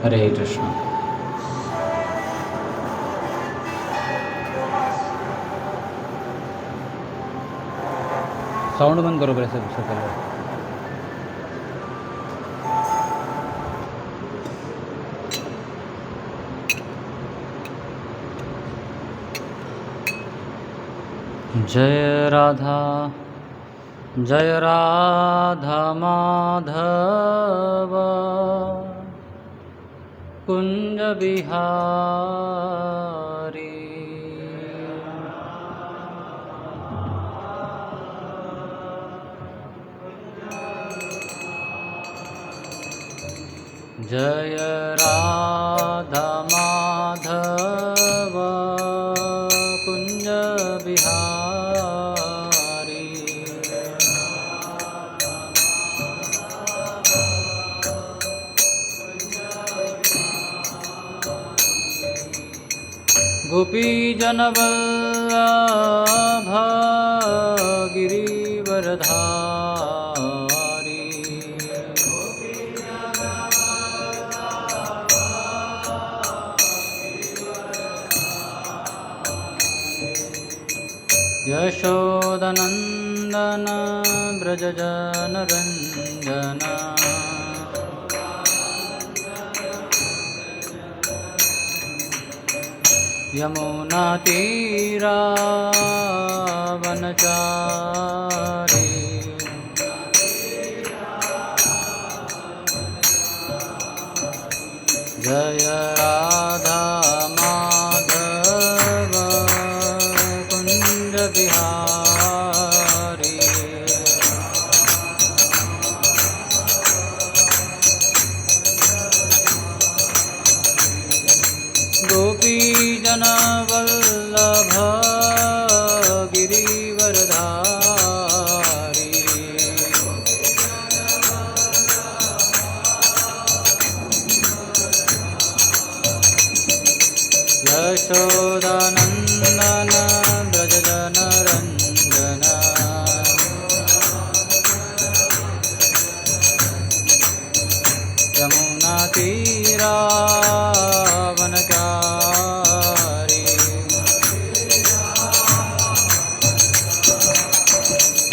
हरे Krishna. Sound बंद करो पहले सबसे पहले। जय राधा माधव कुंज बिहारी। जय राधा माधव कुंज बिहारी। गोपी जनवल्लभ गिरिवरधारी। यशोदनंदन ब्रज जनरंजन। यमुना तीरा वनचारी। जय राधा माधव कुंज बिहारी। गोपी जन वल्लभ गिरिवरधारी। यशोदानंदन ब्रज जनरंजन। यमुना तीरा वनचारी।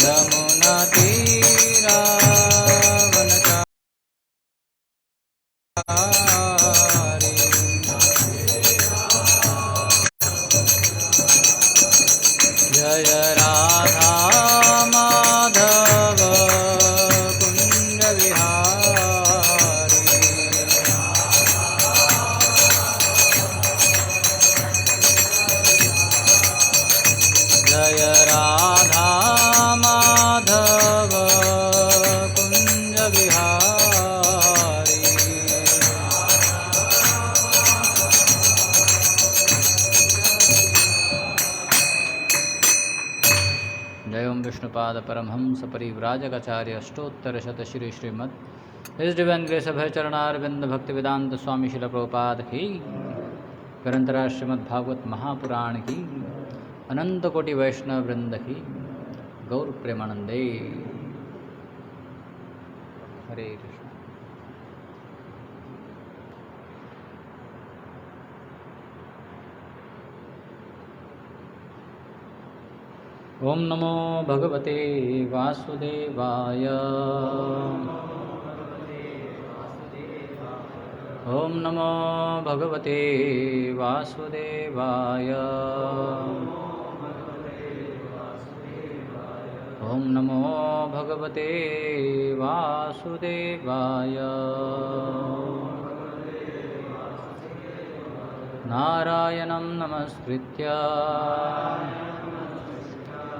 यमुना तीरा वनचारी। जय राधा माधव कुंज बिहारी। जय राधा माधव कुंज बिहारी। जय ओम विष्णुपाद परमहंस परिव्राजकाचार्य अष्टोत्तर शत श्री श्रीमद इस डिवाइन ग्रेस अभय चरणारविंद भक्ति वेदांत स्वामी शिल प्रभुपाद की ग्रंथराज श्रीमद् भागवत महापुराण की अनंत कोटि वैष्णव वृंद की गौर प्रेमानंदे। हरे कृष्ण। ओम नमो भगवते वासुदेवाय। ओम नमो भगवते वासुदेवाय। ओम नमो भगवते वासुदेवाय। नारायणं नमस्कृत्य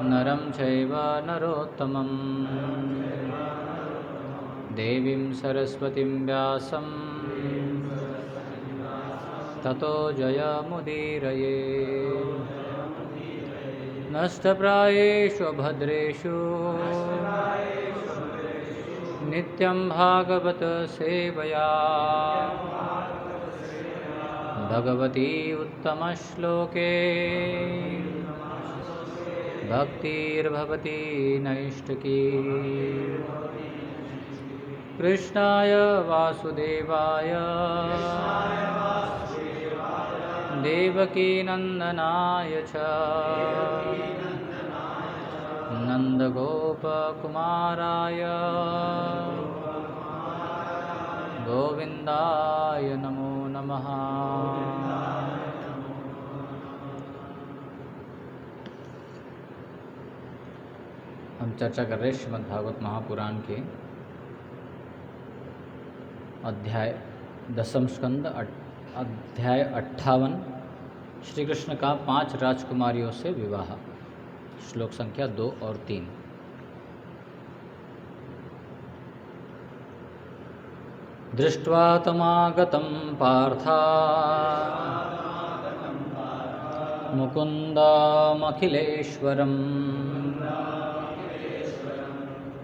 नरं चैव नरोत्तमं देवीं सरस्वतीं व्यासं ततो जयमुदीरये। नष्टप्रायेषु भद्रेषु नित्यं भागवत सेवया भगवती उत्तमश्लोके भक्तिर्भवती नैष्ठिकी। कृष्णाय वासुदेवाय देवकीनन्दनाय च नन्दगोपकुमाराय गोविन्दाय नमो नमः। हम चर्चा कर रहे श्रीमद्भागवत महापुराण के अध्याय 10 स्कंद अध्याय 58 श्री कृष्ण का 5 राजकुमारियों से विवाह, श्लोक संख्या 2 और 3। दृष्ट्वा तमागतं पार्था मुकुन्दमखिलेश्वरम्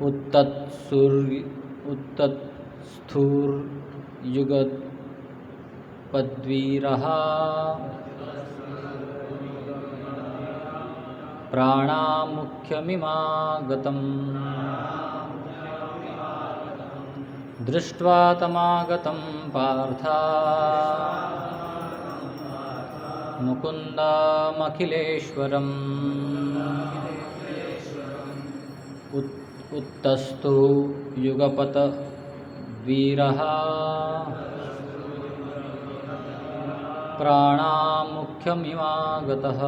उत्तत्स्थूर्युगपद्वीरः प्राणामुख्यमिमागतम्। दृष्ट्वा तमागतं पार्था मुकुन्दमखिलेश्वरम् उत्तस्तु युगपत वीरः प्राणामुख्यमिवागतः।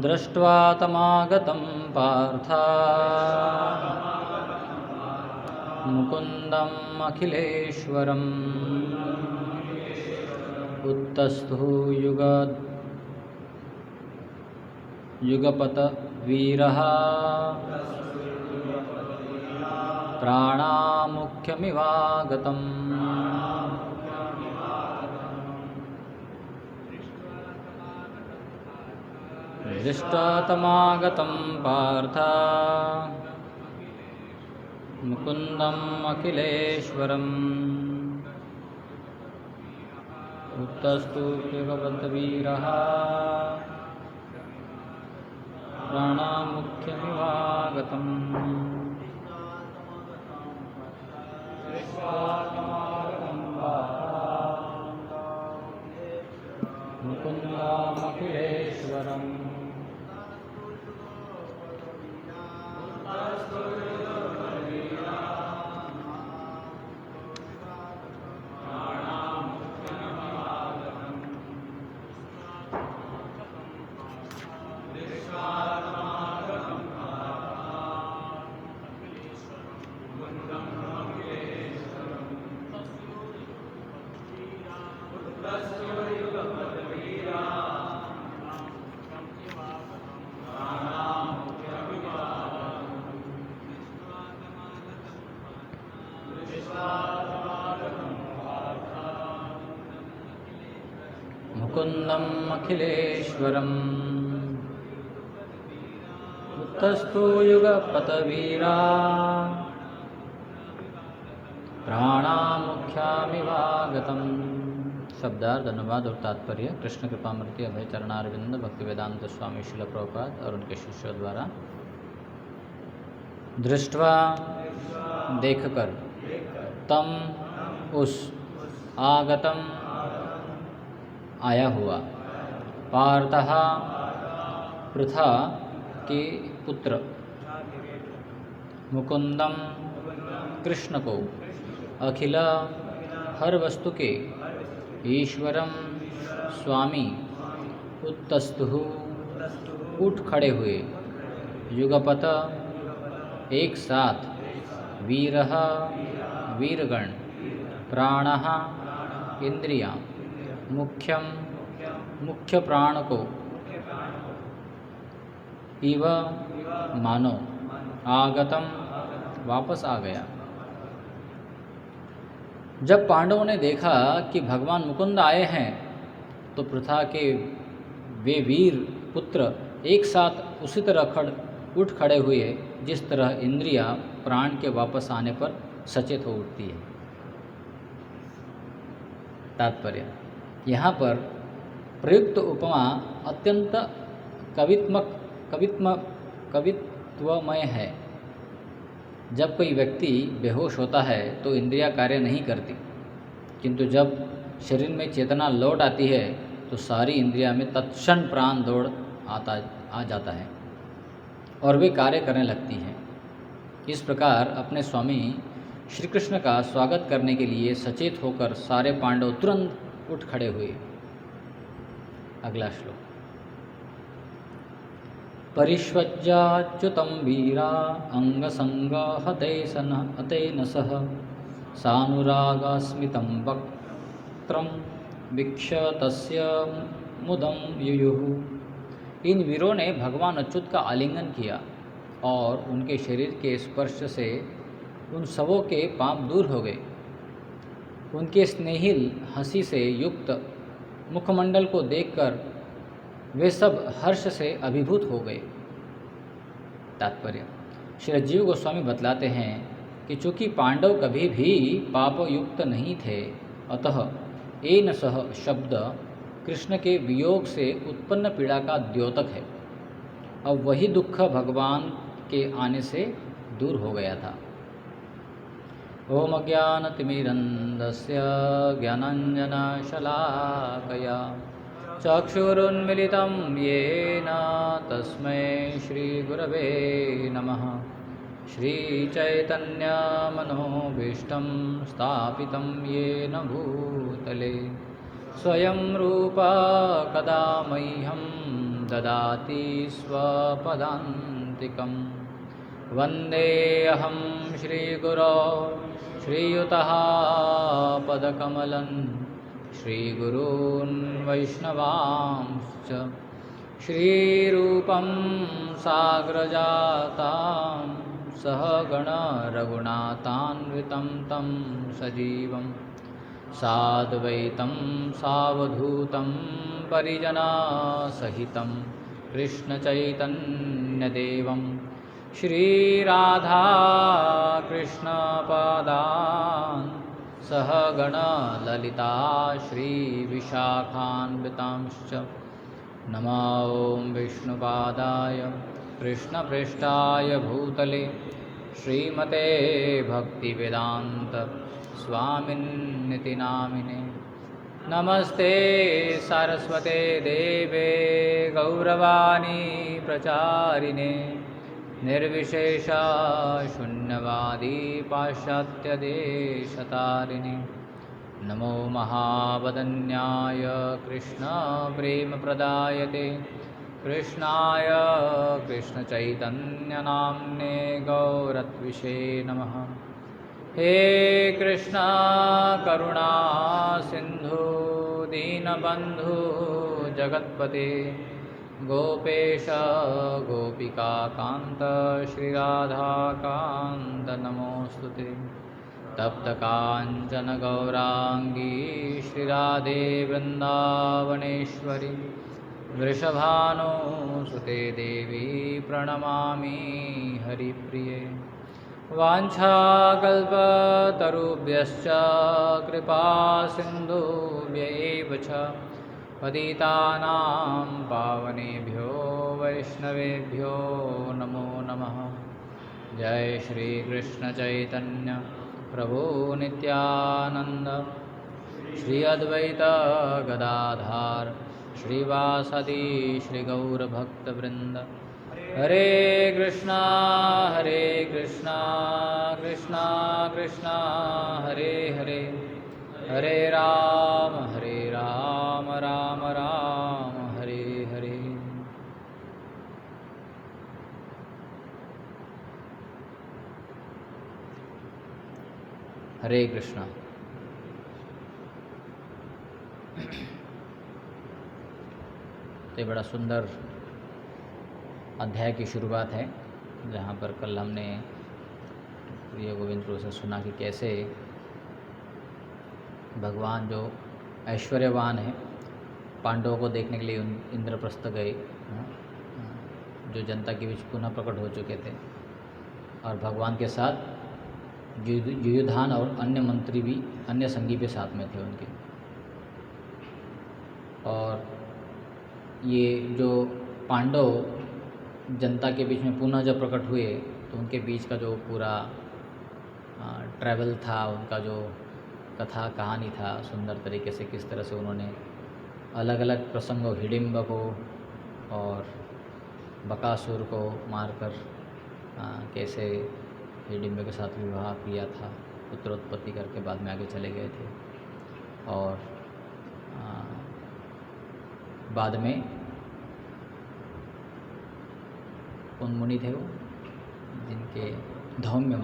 दृष्ट्वा तमागतं पार्था मुकुन्दम् अखिलेश्वरम् उत्तस्थु युगपत वीरः प्राणामुख्यमिवागतम्। दृष्ट्वा तमागतं पार्था मुकुन्दम् अखिलेश्वरम् उत्तस्तु युगपद्वीरः प्राणामुख्यमिवागतम्। मुकुन्दमखिलेश्वरम् मुकुन्दम् अखिलेश्वरम् उत्तस्तु युगपतवीरा प्राणामुख्यामिवागतम्। शब्दार्थ, अनुवाद और तात्पर्य। कृष्ण कृपामूर्ति अभय चरणारविंद भक्तिवेदांत स्वामी श्रील प्रभुपाद और उनके शिष्यों द्वारा। दृष्ट्वा देखकर, तम उस, आगतम आया हुआ, पार्थः पृथा के पुत्र, मुकुंदम कृष्ण को, अखिल हर वस्तु के, ईश्वरम स्वामी, उत्तस्थु उठ खड़े हुए, युगपत एक साथ, वीरः वीरगण, प्राणः इंद्रियां, मुख्यम मुख्य प्राण को, इव मानो, आगतम वापस आ गया। जब पांडवों ने देखा कि भगवान मुकुंद आए हैं तो पृथा के वे वीर पुत्र एक साथ उसी तरह उठ खड़े हुए जिस तरह इंद्रियां प्राण के वापस आने पर सचेत हो उठती है। तात्पर्य, यहाँ पर प्रयुक्त उपमा अत्यंत कवित्वमय है। जब कोई व्यक्ति बेहोश होता है तो इंद्रियां कार्य नहीं करती, किंतु जब शरीर में चेतना लौट आती है तो सारी इंद्रियां में तत्क्षण प्राण दौड़ आ जाता है और वे कार्य करने लगती हैं। इस प्रकार अपने स्वामी श्री कृष्ण का स्वागत करने के लिए सचेत होकर सारे पांडव तुरंत उठ खड़े हुए। अगला श्लोक। परिष्वज्याच्युतं वीरा अंगसंग हतेन सह सानुरागस्मितं वक्त्रं वीक्ष्य तस्य मुदं युयुः। इन वीरों ने भगवान अच्युत का आलिंगन किया और उनके शरीर के स्पर्श से उन सबों के पाप दूर हो गए। उनके स्नेहिल हंसी से युक्त मुखमंडल को देखकर वे सब हर्ष से अभिभूत हो गए। तात्पर्य। श्री जीव गोस्वामी बतलाते हैं कि चूँकि पांडव कभी भी पाप युक्त नहीं थे, अतः एन सह शब्द कृष्ण के वियोग से उत्पन्न पीड़ा का द्योतक है। अब वही दुख भगवान के आने से दूर हो गया था। ओम अज्ञानतिमिरन्धस्य ज्ञानाञ्जनशलाकया चक्षुरुन्मिलितं येन तस्मै श्रीगुरवे नमः। श्रीचैतन्यमनोभीष्टं स्थापितं येन भूतले स्वयं रूपा कदा मह्यं ददाति स्वपदान्तिकं। वन्देऽहं श्रीगुरो श्रीयुतः पदकमलं श्रीगुरून् वैष्णवांश्च श्रीरूपं साग्रजातां सहगण रघुनाथान्वितं तं सजीवं साद्वैतं सावधूतं परिजनसहितं कृष्णचैतन्यदेवं श्रीराधा कृष्णपादान् सहगण ललिता श्रीविशाखान्वितांश्च। नमो ॐ विष्णुपादाय कृष्णपृष्ठाय भूतले श्रीमते भक्तिवेदान्त स्वामिन्निति नामिने। नमस्ते सरस्वते देवे गौरवाणी प्रचारिणे निर्विशेषा शून्यवादी पाश्चात्यदेशतारिणे। नमो महावदन्याय कृष्णप्रेमप्रदायते कृष्णाय कृष्णचैतन्यनाम्ने गौरत्विषे नमः। हे कृष्ण करुणा सिंधु दीनबंधु जगत्पते गोपेश गोपिकाकान्त श्रीराधाकान्त नमोऽस्तुते। तप्तकाञ्चन गौरांगी श्रीराधे वृन्दावनेश्वरी वृषभानुसुते देवी प्रणमामि हरिप्रिये। वाञ्छाकल्पतरुभ्यश्च कृपा सिन्धुभ्यैव च पतितानां पावनेभ्यो वैष्णवेभ्यो नमो नमः। जय श्री कृष्ण चैतन्य प्रभु नित्यानंद श्री अद्वैत गदाधार श्रीवासदि श्री गौर भक्तवृंद। हरे कृष्णा कृष्णा कृष्णा हरे हरे हरे राम राम राम हरे हरे। हरे कृष्णा। तो बड़ा सुंदर अध्याय की शुरुआत है, जहाँ पर कल हमने प्रिय गोविंद प्रभु से सुना कि कैसे भगवान जो ऐश्वर्यवान है पांडवों को देखने के लिए इंद्रप्रस्थ गए, जो जनता के बीच पुनः प्रकट हो चुके थे, और भगवान के साथ युयुधान और अन्य मंत्री भी, अन्य संगी भी साथ में थे उनके। और ये जो पांडव जनता के बीच में पुनः जब प्रकट हुए तो उनके बीच का जो पूरा ट्रैवल था, उनका जो कथा कहानी था, सुंदर तरीके से किस तरह से उन्होंने अलग अलग प्रसंगों, हिडिंब को और बकासुर को मारकर कैसे हिडिंब के साथ विवाह किया था, पुत्रोत्पत्ति करके बाद में आगे चले गए थे। और बाद में कौन मुनि थे वो, जिनके धौम्य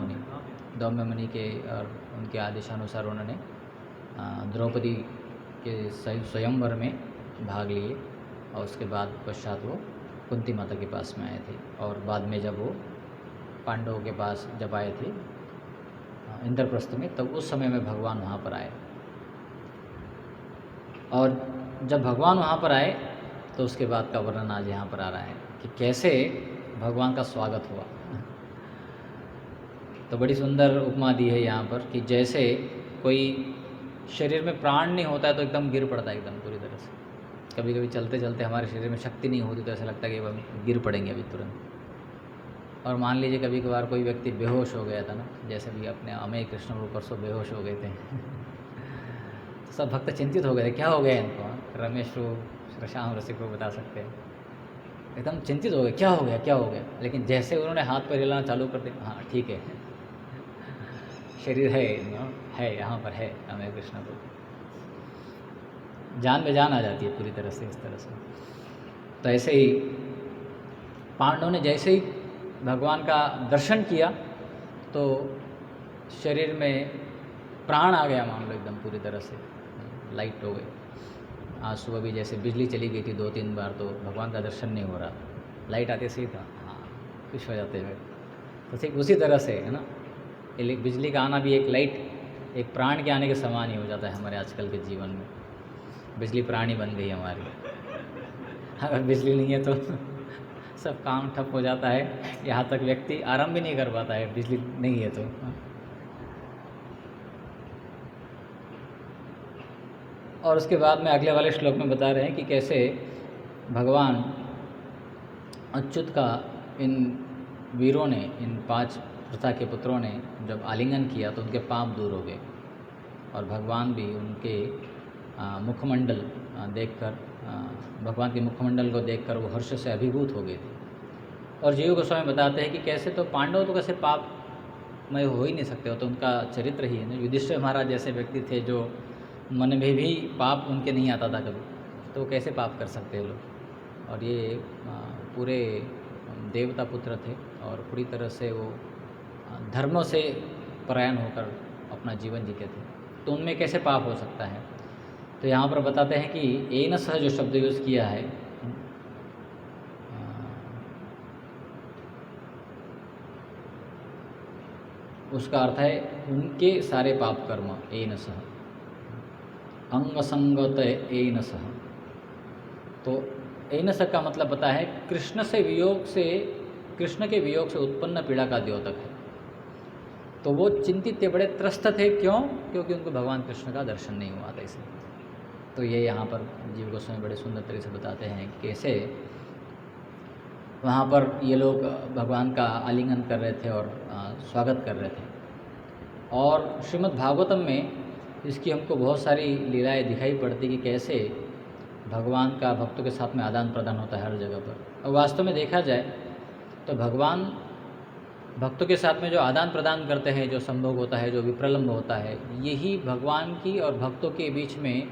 मुनि के और उनके आदेशानुसार उन्होंने द्रौपदी के स्वयंवर में भाग लिए और उसके बाद पश्चात वो कुंती माता के पास में आए थे। और बाद में जब वो पांडवों के पास जब आए थे इंद्रप्रस्थ में, तब उस समय में भगवान वहाँ पर आए। और जब भगवान वहाँ पर आए तो उसके बाद का वर्णन आज यहाँ पर आ रहा है कि कैसे भगवान का स्वागत हुआ। तो बड़ी सुंदर उपमा दी है यहाँ पर कि जैसे कोई शरीर में प्राण नहीं होता है तो एकदम गिर पड़ता है एकदम पूरी तरह से। कभी कभी चलते चलते हमारे शरीर में शक्ति नहीं होती तो ऐसा लगता है कि हम गिर पड़ेंगे अभी तुरंत। और मान लीजिए कभी कभार कोई व्यक्ति बेहोश हो गया था ना, जैसे भी अपने अमेय कृष्ण रूप परसों बेहोश हो गए थे तो सब भक्त चिंतित हो गए थे, क्या हो गया इनको। रमेश को, श्याम रसिक को बता सकते हैं, एकदम चिंतित हो गए, क्या हो गया क्या हो गया। लेकिन जैसे उन्होंने हाथ पर हिलाना चालू कर दिया, हाँ ठीक है, शरीर है यहाँ पर है, अमेय कृष्ण को जान में जान आ जाती है पूरी तरह से, इस तरह से। तो ऐसे ही पांडवों ने जैसे ही भगवान का दर्शन किया तो शरीर में प्राण आ गया, मान लो एकदम पूरी तरह से लाइट हो गई। आज सुबह भी जैसे बिजली चली गई थी 2-3 बार, तो भगवान का दर्शन नहीं हो रहा, लाइट आते से ही था, हाँ खुश हो जाते हैं। तो ठीक उसी तरह से है ना, बिजली का आना भी एक लाइट, एक प्राण के आने के समान ही हो जाता है हमारे आजकल के जीवन में। बिजली प्राणी बन गई हमारी। अगर बिजली नहीं है तो सब काम ठप हो जाता है, यहाँ तक व्यक्ति आराम भी नहीं कर पाता है, बिजली नहीं है तो। और उसके बाद में अगले वाले श्लोक में बता रहे हैं कि कैसे भगवान अच्युत का इन वीरों ने, इन 5 प्रथा के पुत्रों ने जब आलिंगन किया तो उनके पाप दूर हो गए और भगवान भी उनके मुखमंडल देखकर, भगवान के मुखमंडल को देखकर वो हर्ष से अभिभूत हो गए थे। और जीव गोस्वामी बताते हैं कि कैसे, तो पांडव तो कैसे पापमय हो ही नहीं सकते, हो तो उनका चरित्र ही है ना। युधिष्ठिर महाराज जैसे व्यक्ति थे जो मन में भी पाप उनके नहीं आता था कभी, तो वो कैसे पाप कर सकते हैं लोग। और ये पूरे देवता पुत्र थे और पूरी तरह से वो धर्मों से परायण होकर अपना जीवन जीते थे, तो उनमें कैसे पाप हो सकता है। तो यहाँ पर बताते हैं कि एन सह जो शब्द यूज़ किया है, उसका अर्थ है उनके सारे पाप कर्म, एन सह, अंग संगत एन सह। तो एन सह का मतलब पता है कृष्ण से वियोग से, कृष्ण के वियोग से उत्पन्न पीड़ा का द्योतक है। तो वो चिंतित थे, बड़े त्रस्त थे, क्यों? क्योंकि उनको भगवान कृष्ण का दर्शन नहीं हुआ था इसलिए। तो ये यहाँ पर जीव गोस्वामी बड़े सुंदर तरीके से बताते हैं कैसे वहाँ पर ये लोग भगवान का आलिंगन कर रहे थे और स्वागत कर रहे थे। और श्रीमद् भागवतम में इसकी हमको बहुत सारी लीलाएं दिखाई पड़ती कि कैसे भगवान का भक्तों के साथ में आदान प्रदान होता है हर जगह पर। और वास्तव में देखा जाए तो भगवान भक्तों के साथ में जो आदान प्रदान करते हैं, जो संभोग होता है, जो विप्रलम्ब होता है, यही भगवान की और भक्तों के बीच में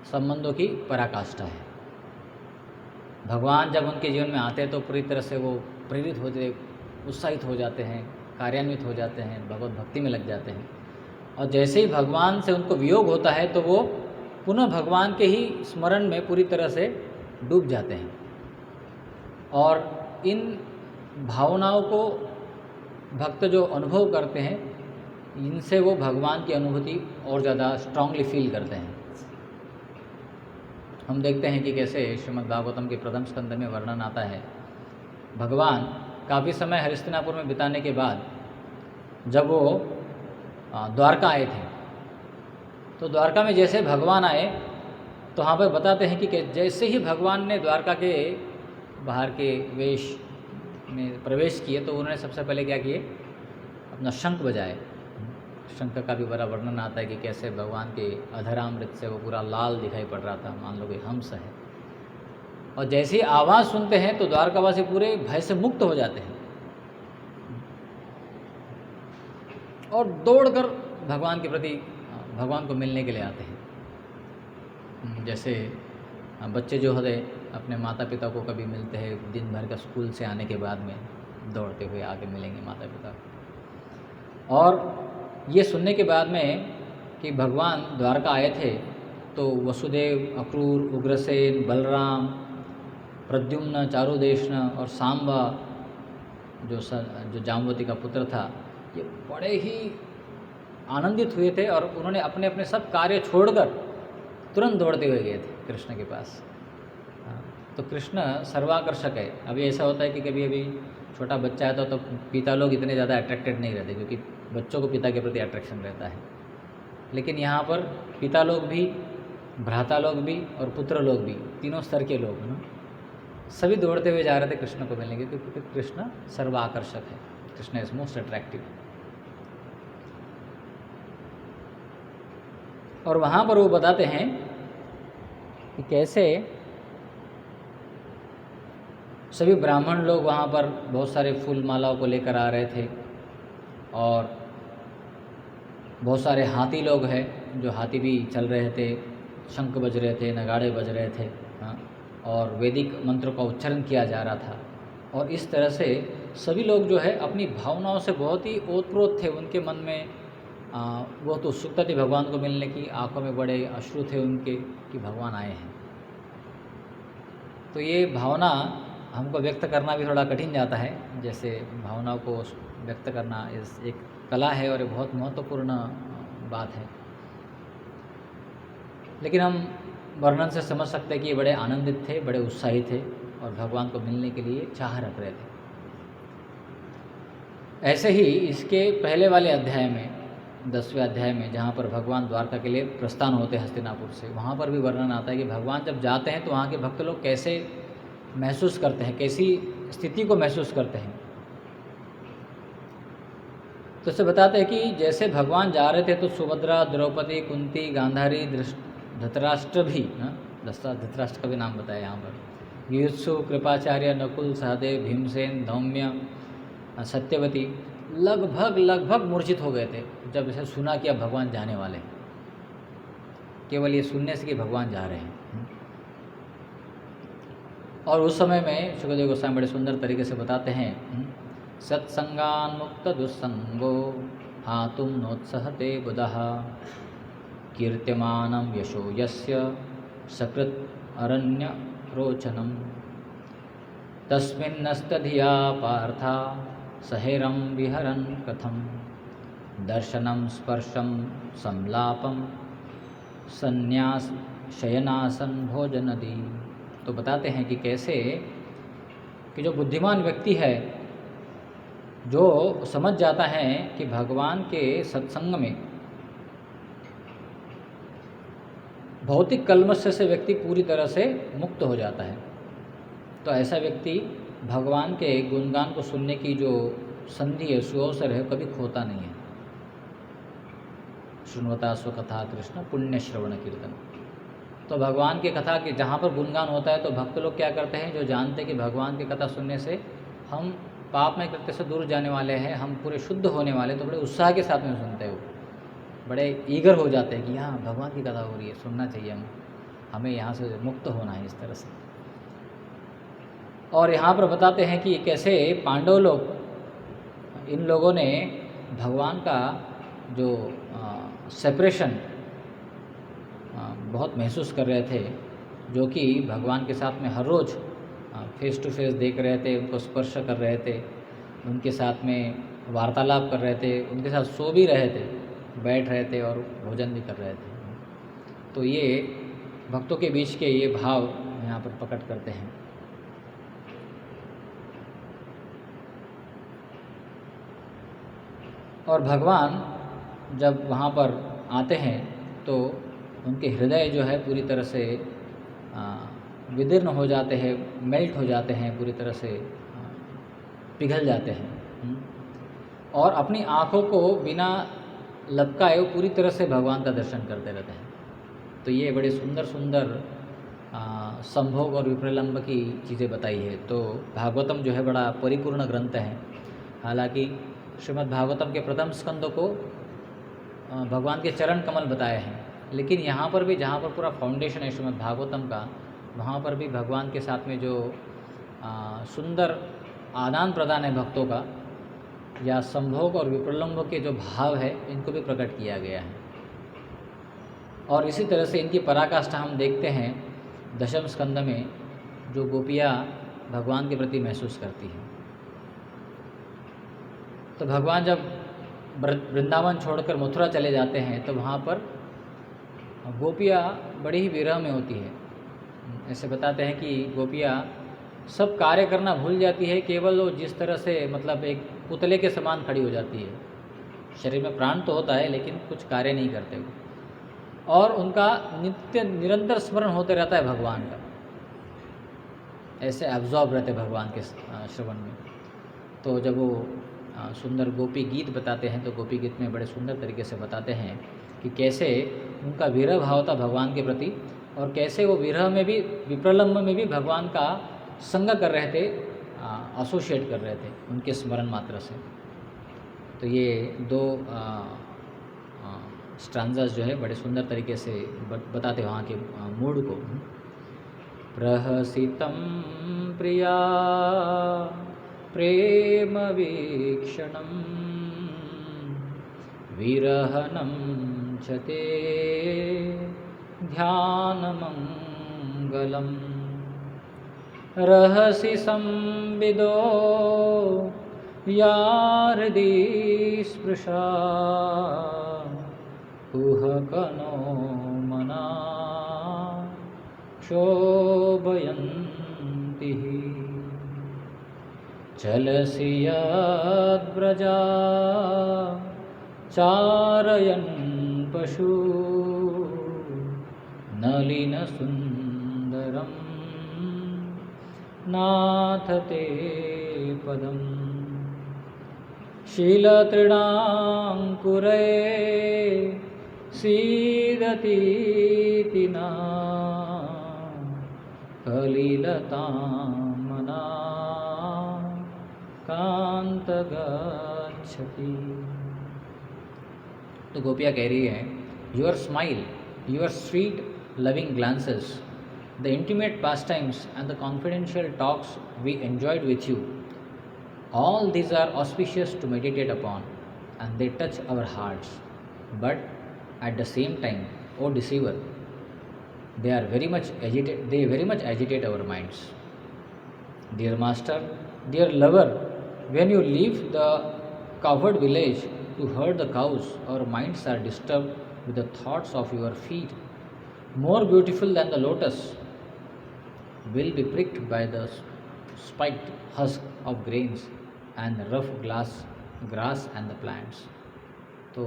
संबंधों की पराकाष्ठा है। भगवान जब उनके जीवन में आते हैं तो पूरी तरह से वो प्रेरित होते, उत्साहित हो जाते हैं, कार्यान्वित हो जाते हैं, भगवत भक्ति में लग जाते हैं। और जैसे ही भगवान से उनको वियोग होता है तो वो पुनः भगवान के ही स्मरण में पूरी तरह से डूब जाते हैं। और इन भावनाओं को भक्त जो अनुभव करते हैं, इनसे वो भगवान की अनुभूति और ज़्यादा स्ट्रांगली फील करते हैं। हम देखते हैं कि कैसे श्रीमद् भागवतम के प्रथम स्कंद में वर्णन आता है, भगवान काफ़ी समय हरिस्तिनापुर में बिताने के बाद जब वो द्वारका आए थे, तो द्वारका में जैसे भगवान आए तो वहाँ पर बताते हैं कि जैसे ही भगवान ने द्वारका के बाहर के वेश में प्रवेश किए तो उन्होंने सबसे पहले क्या किए, अपना शंख बजाए। शंख का भी बड़ा वर्णन आता है कि कैसे भगवान के अधरामृत से वो पूरा लाल दिखाई पड़ रहा था, मान लो कि हंस है। और जैसी आवाज़ सुनते हैं तो द्वारकावासी पूरे भय से मुक्त हो जाते हैं और दौड़कर भगवान के प्रति, भगवान को मिलने के लिए आते हैं। जैसे बच्चे जो होते अपने माता पिता को कभी मिलते हैं, दिन भर का स्कूल से आने के बाद में दौड़ते हुए आके मिलेंगे माता पिता। और ये सुनने के बाद में कि भगवान द्वारका आए थे तो वसुदेव, अक्रूर, उग्रसेन, बलराम, प्रद्युम्न, चारुदेशन और सांबा जो जाम्बवती का पुत्र था, ये बड़े ही आनंदित हुए थे और उन्होंने अपने अपने सब कार्य छोड़कर तुरंत दौड़ते हुए गए थे कृष्ण के पास। तो कृष्ण सर्वाकर्षक है। अभी ऐसा होता है कि कभी अभी छोटा बच्चा है तो पिता लोग इतने ज़्यादा अट्रैक्टेड नहीं रहते, क्योंकि बच्चों को पिता के प्रति अट्रैक्शन रहता है। लेकिन यहाँ पर पिता लोग भी, भ्राता लोग भी और पुत्र लोग भी, तीनों स्तर के लोग ना, सभी दौड़ते हुए जा रहे थे कृष्ण को मिलने के, क्योंकि कृष्ण सर्वाकर्षक है। Krishna is most attractive. और वहाँ पर वो बताते हैं कि कैसे सभी ब्राह्मण लोग वहाँ पर बहुत सारे फूल मालाओं को लेकर आ रहे थे और बहुत सारे हाथी लोग हैं, जो हाथी भी चल रहे थे, शंख बज रहे थे, नगाड़े बज रहे थे, हाँ, और वैदिक मंत्रों का उच्चारण किया जा रहा था। और इस तरह से सभी लोग जो है अपनी भावनाओं से बहुत ही ओतप्रोत थे। उनके मन में बहुत उत्सुकता थी भगवान को मिलने की, आंखों में बड़े अश्रु थे उनके कि भगवान आए हैं। तो ये भावना हमको व्यक्त करना भी थोड़ा कठिन जाता है। जैसे भावनाओं को व्यक्त करना एक कला है और ये बहुत महत्वपूर्ण बात है। लेकिन हम वर्णन से समझ सकते हैं कि ये बड़े आनंदित थे, बड़े उत्साहित थे और भगवान को मिलने के लिए चाह रख रहे थे। ऐसे ही इसके पहले वाले अध्याय में, 10वें अध्याय में, जहाँ पर भगवान द्वारका के लिए प्रस्थान होते हैं हस्तिनापुर से, वहाँ पर भी वर्णन आता है कि भगवान जब जाते हैं तो वहाँ के भक्त लोग कैसे महसूस करते हैं, कैसी स्थिति को महसूस करते हैं। तो इसे बताते हैं कि जैसे भगवान जा रहे थे तो सुभद्रा, द्रौपदी, कुंती, गांधारी, धृतराष्ट्र भी, धृतराष्ट्र का भी नाम बताया यहाँ पर, युयुत्सु, कृपाचार्य, नकुल, सहदेव, भीमसेन, धौम्य, सत्यवती लगभग मूर्छित हो गए थे जब इसे सुना कि अब भगवान जाने वाले हैं। केवल ये सुनने से कि भगवान जा रहे हैं। और उस समय में शुकदेव गोस्वामी बड़े सुंदर तरीके से बताते हैं, सत्संगान मुक्त दुस्संगो हातुम नोत्सहते बुधः कीर्त्यमानं यशो यस्य सकृत अरण्य रोचनम तस्मिन्नस्तधिया पार्था सहेरं विहरन् कथम दर्शनं स्पर्शं संलापं संन्यास शयनासन भोजनदी। तो बताते हैं कि कैसे कि जो बुद्धिमान व्यक्ति है, जो समझ जाता है कि भगवान के सत्संग में भौतिक कल्मश से व्यक्ति पूरी तरह से मुक्त हो जाता है, तो ऐसा व्यक्ति भगवान के गुणगान को सुनने की जो संधि है, सुअवसर है, कभी खोता नहीं है। श्रृण्वता स्वकथा कृष्ण पुण्य श्रवण कीर्तन। तो भगवान की कथा के जहाँ पर गुणगान होता है तो भक्त लोग क्या करते हैं, जो जानते हैं कि भगवान की कथा सुनने से हम पाप में कृत्य से दूर जाने वाले हैं, हम पूरे शुद्ध होने वाले, तो बड़े उत्साह के साथ में सुनते हो, बड़े ईगर हो जाते हैं कि हाँ भगवान की कथा हो रही है, सुनना चाहिए, हमें यहाँ से मुक्त होना है इस तरह से। और यहाँ पर बताते हैं कि कैसे पांडव लोग, इन लोगों ने भगवान का जो सेपरेशन बहुत महसूस कर रहे थे, जो कि भगवान के साथ में हर रोज़ फेस टू फेस देख रहे थे, उनको स्पर्श कर रहे थे, उनके साथ में वार्तालाप कर रहे थे, उनके साथ सो भी रहे थे, बैठ रहे थे और भोजन भी कर रहे थे। तो ये भक्तों के बीच के ये भाव यहाँ पर प्रकट करते हैं। और भगवान जब वहाँ पर आते हैं तो उनके हृदय जो है पूरी तरह से विदीर्ण हो जाते हैं, मेल्ट हो जाते हैं, पूरी तरह से पिघल जाते हैं और अपनी आँखों को बिना लपकाए वो पूरी तरह से भगवान का दर्शन करते रहते हैं। तो ये बड़े सुंदर सुंदर संभोग और विप्रलंब की चीज़ें बताई है। तो भागवतम जो है बड़ा परिपूर्ण ग्रंथ है। हालांकि श्रीमद् भागवतम के प्रथम स्कंद को भगवान के चरण कमल बताए हैं, लेकिन यहाँ पर भी जहाँ पर पूरा फाउंडेशन है श्रीमद् भागवतम का, वहाँ पर भी भगवान के साथ में जो सुंदर आदान प्रदान है भक्तों का, या संभोग और विप्रलंब के जो भाव है, इनको भी प्रकट किया गया है। और इसी तरह से इनकी पराकाष्ठा हम देखते हैं दशम स्कंद में, जो गोपियाँ भगवान के प्रति महसूस करती हैं। तो भगवान जब वृंदावन छोड़कर मथुरा चले जाते हैं तो वहाँ पर गोपियाँ बड़ी ही विरह में होती है। ऐसे बताते हैं कि गोपियाँ सब कार्य करना भूल जाती है, केवल वो जिस तरह से मतलब एक पुतले के समान खड़ी हो जाती है। शरीर में प्राण तो होता है लेकिन कुछ कार्य नहीं करते वो, और उनका नित्य निरंतर स्मरण होते रहता है भगवान का। ऐसे एब्जॉर्ब रहते भगवान के श्रवण में। तो जब वो सुंदर गोपी गीत बताते हैं तो गोपी गीत में बड़े सुंदर तरीके से बताते हैं कि कैसे उनका विरह भाव था भगवान के प्रति, और कैसे वो विरह में भी विप्रलंब में भी भगवान का संग कर रहे थे, एसोसिएट कर रहे थे उनके स्मरण मात्र से। तो ये दो स्ट्रांजास जो है बड़े सुंदर तरीके से बताते हैं वहाँ के मूड को। प्रहसितं प्रिया प्रेम वीक्षणं विरहनं च ते ध्यानमङ्गलम् रहसि संविदो यार्दी स्पृशा कुहकनो मना क्षोभयन्ति चलसि यद्व्रजा चारयन् पशु नलिनसुन्दरं नाथ ते पदम् शीलतृणाङ्कुरे सीदतीति न कलिलतामना कांत गच्छति। तो गोपियाँ कह रही हैं, your smile, your sweet loving glances, the intimate pastimes and the confidential talks we enjoyed with you, all these are auspicious to meditate upon and they touch our hearts, but at the same time, O deceiver, they very much agitate our minds. Dear master, dear lover, when you leave the covered village to herd the cows, our minds are disturbed with the thoughts of your feet, more beautiful than the lotus, will be pricked by the spiked husk of grains and rough grass and the plants. तो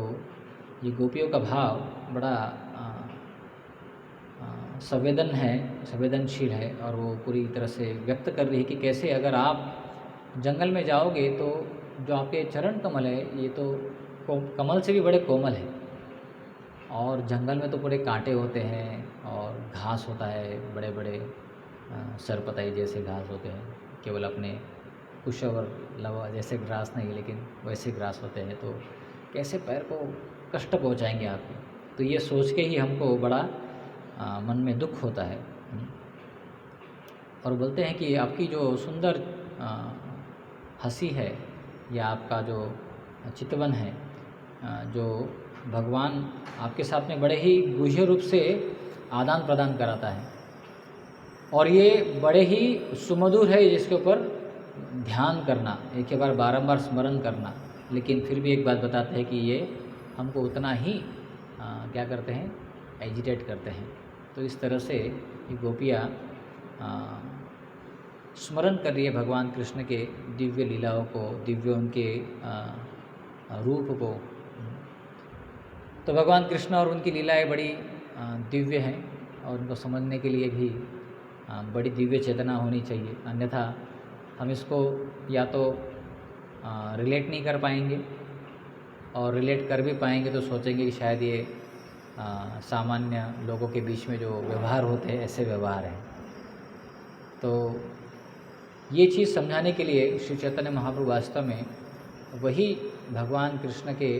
ये गोपियों का भाव बड़ा संवेदनशील है, और वो पूरी तरह से व्यक्त कर रही है कि कैसे अगर आप जंगल में जाओगे तो जो आपके चरण कमल है, ये तो कमल से भी बड़े कोमल है, और जंगल में तो पूरे कांटे होते हैं और घास होता है, बड़े बड़े सरपताई जैसे घास होते हैं, केवल अपने कुशवर लवा जैसे ग्रास नहीं, लेकिन वैसे ग्रास होते हैं। तो कैसे पैर को कष्ट पहुंचाएंगे आपके, तो ये सोच के ही हमको बड़ा मन में दुख होता है। और बोलते हैं कि आपकी जो सुंदर हंसी है, या आपका जो चितवन है, जो भगवान आपके साथ में बड़े ही गुह्य रूप से आदान प्रदान कराता है, और ये बड़े ही सुमधुर है जिसके ऊपर ध्यान करना, एक ही बार बारंबार स्मरण करना। लेकिन फिर भी एक बात बताते हैं कि ये हमको उतना ही क्या करते हैं, एजिटेट करते हैं। तो इस तरह से ये गोपियाँ स्मरण कर रही है भगवान कृष्ण के दिव्य लीलाओं को, दिव्य उनके रूप को। तो भगवान कृष्ण और उनकी लीलाएं बड़ी दिव्य हैं, और उनको समझने के लिए भी बड़ी दिव्य चेतना होनी चाहिए, अन्यथा हम इसको या तो रिलेट नहीं कर पाएंगे, और रिलेट कर भी पाएंगे तो सोचेंगे कि शायद ये सामान्य लोगों के बीच में जो व्यवहार होते हैं ऐसे व्यवहार हैं। तो ये चीज़ समझाने के लिए श्री चैतन्य महाप्रभु वास्तव में वही भगवान कृष्ण के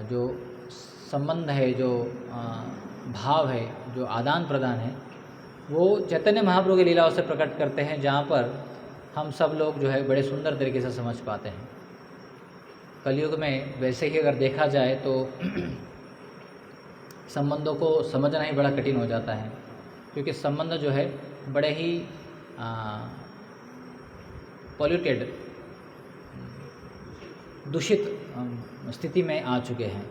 जो संबंध है, जो भाव है, जो आदान प्रदान है, वो चैतन्य महाप्रभु की लीलाओं से प्रकट करते हैं, जहाँ पर हम सब लोग जो है बड़े सुंदर तरीके से समझ पाते हैं। कलयुग में वैसे ही अगर देखा जाए तो संबंधों को समझना ही बड़ा कठिन हो जाता है, क्योंकि संबंध जो है बड़े ही पॉल्यूटेड, दूषित स्थिति में आ चुके हैं।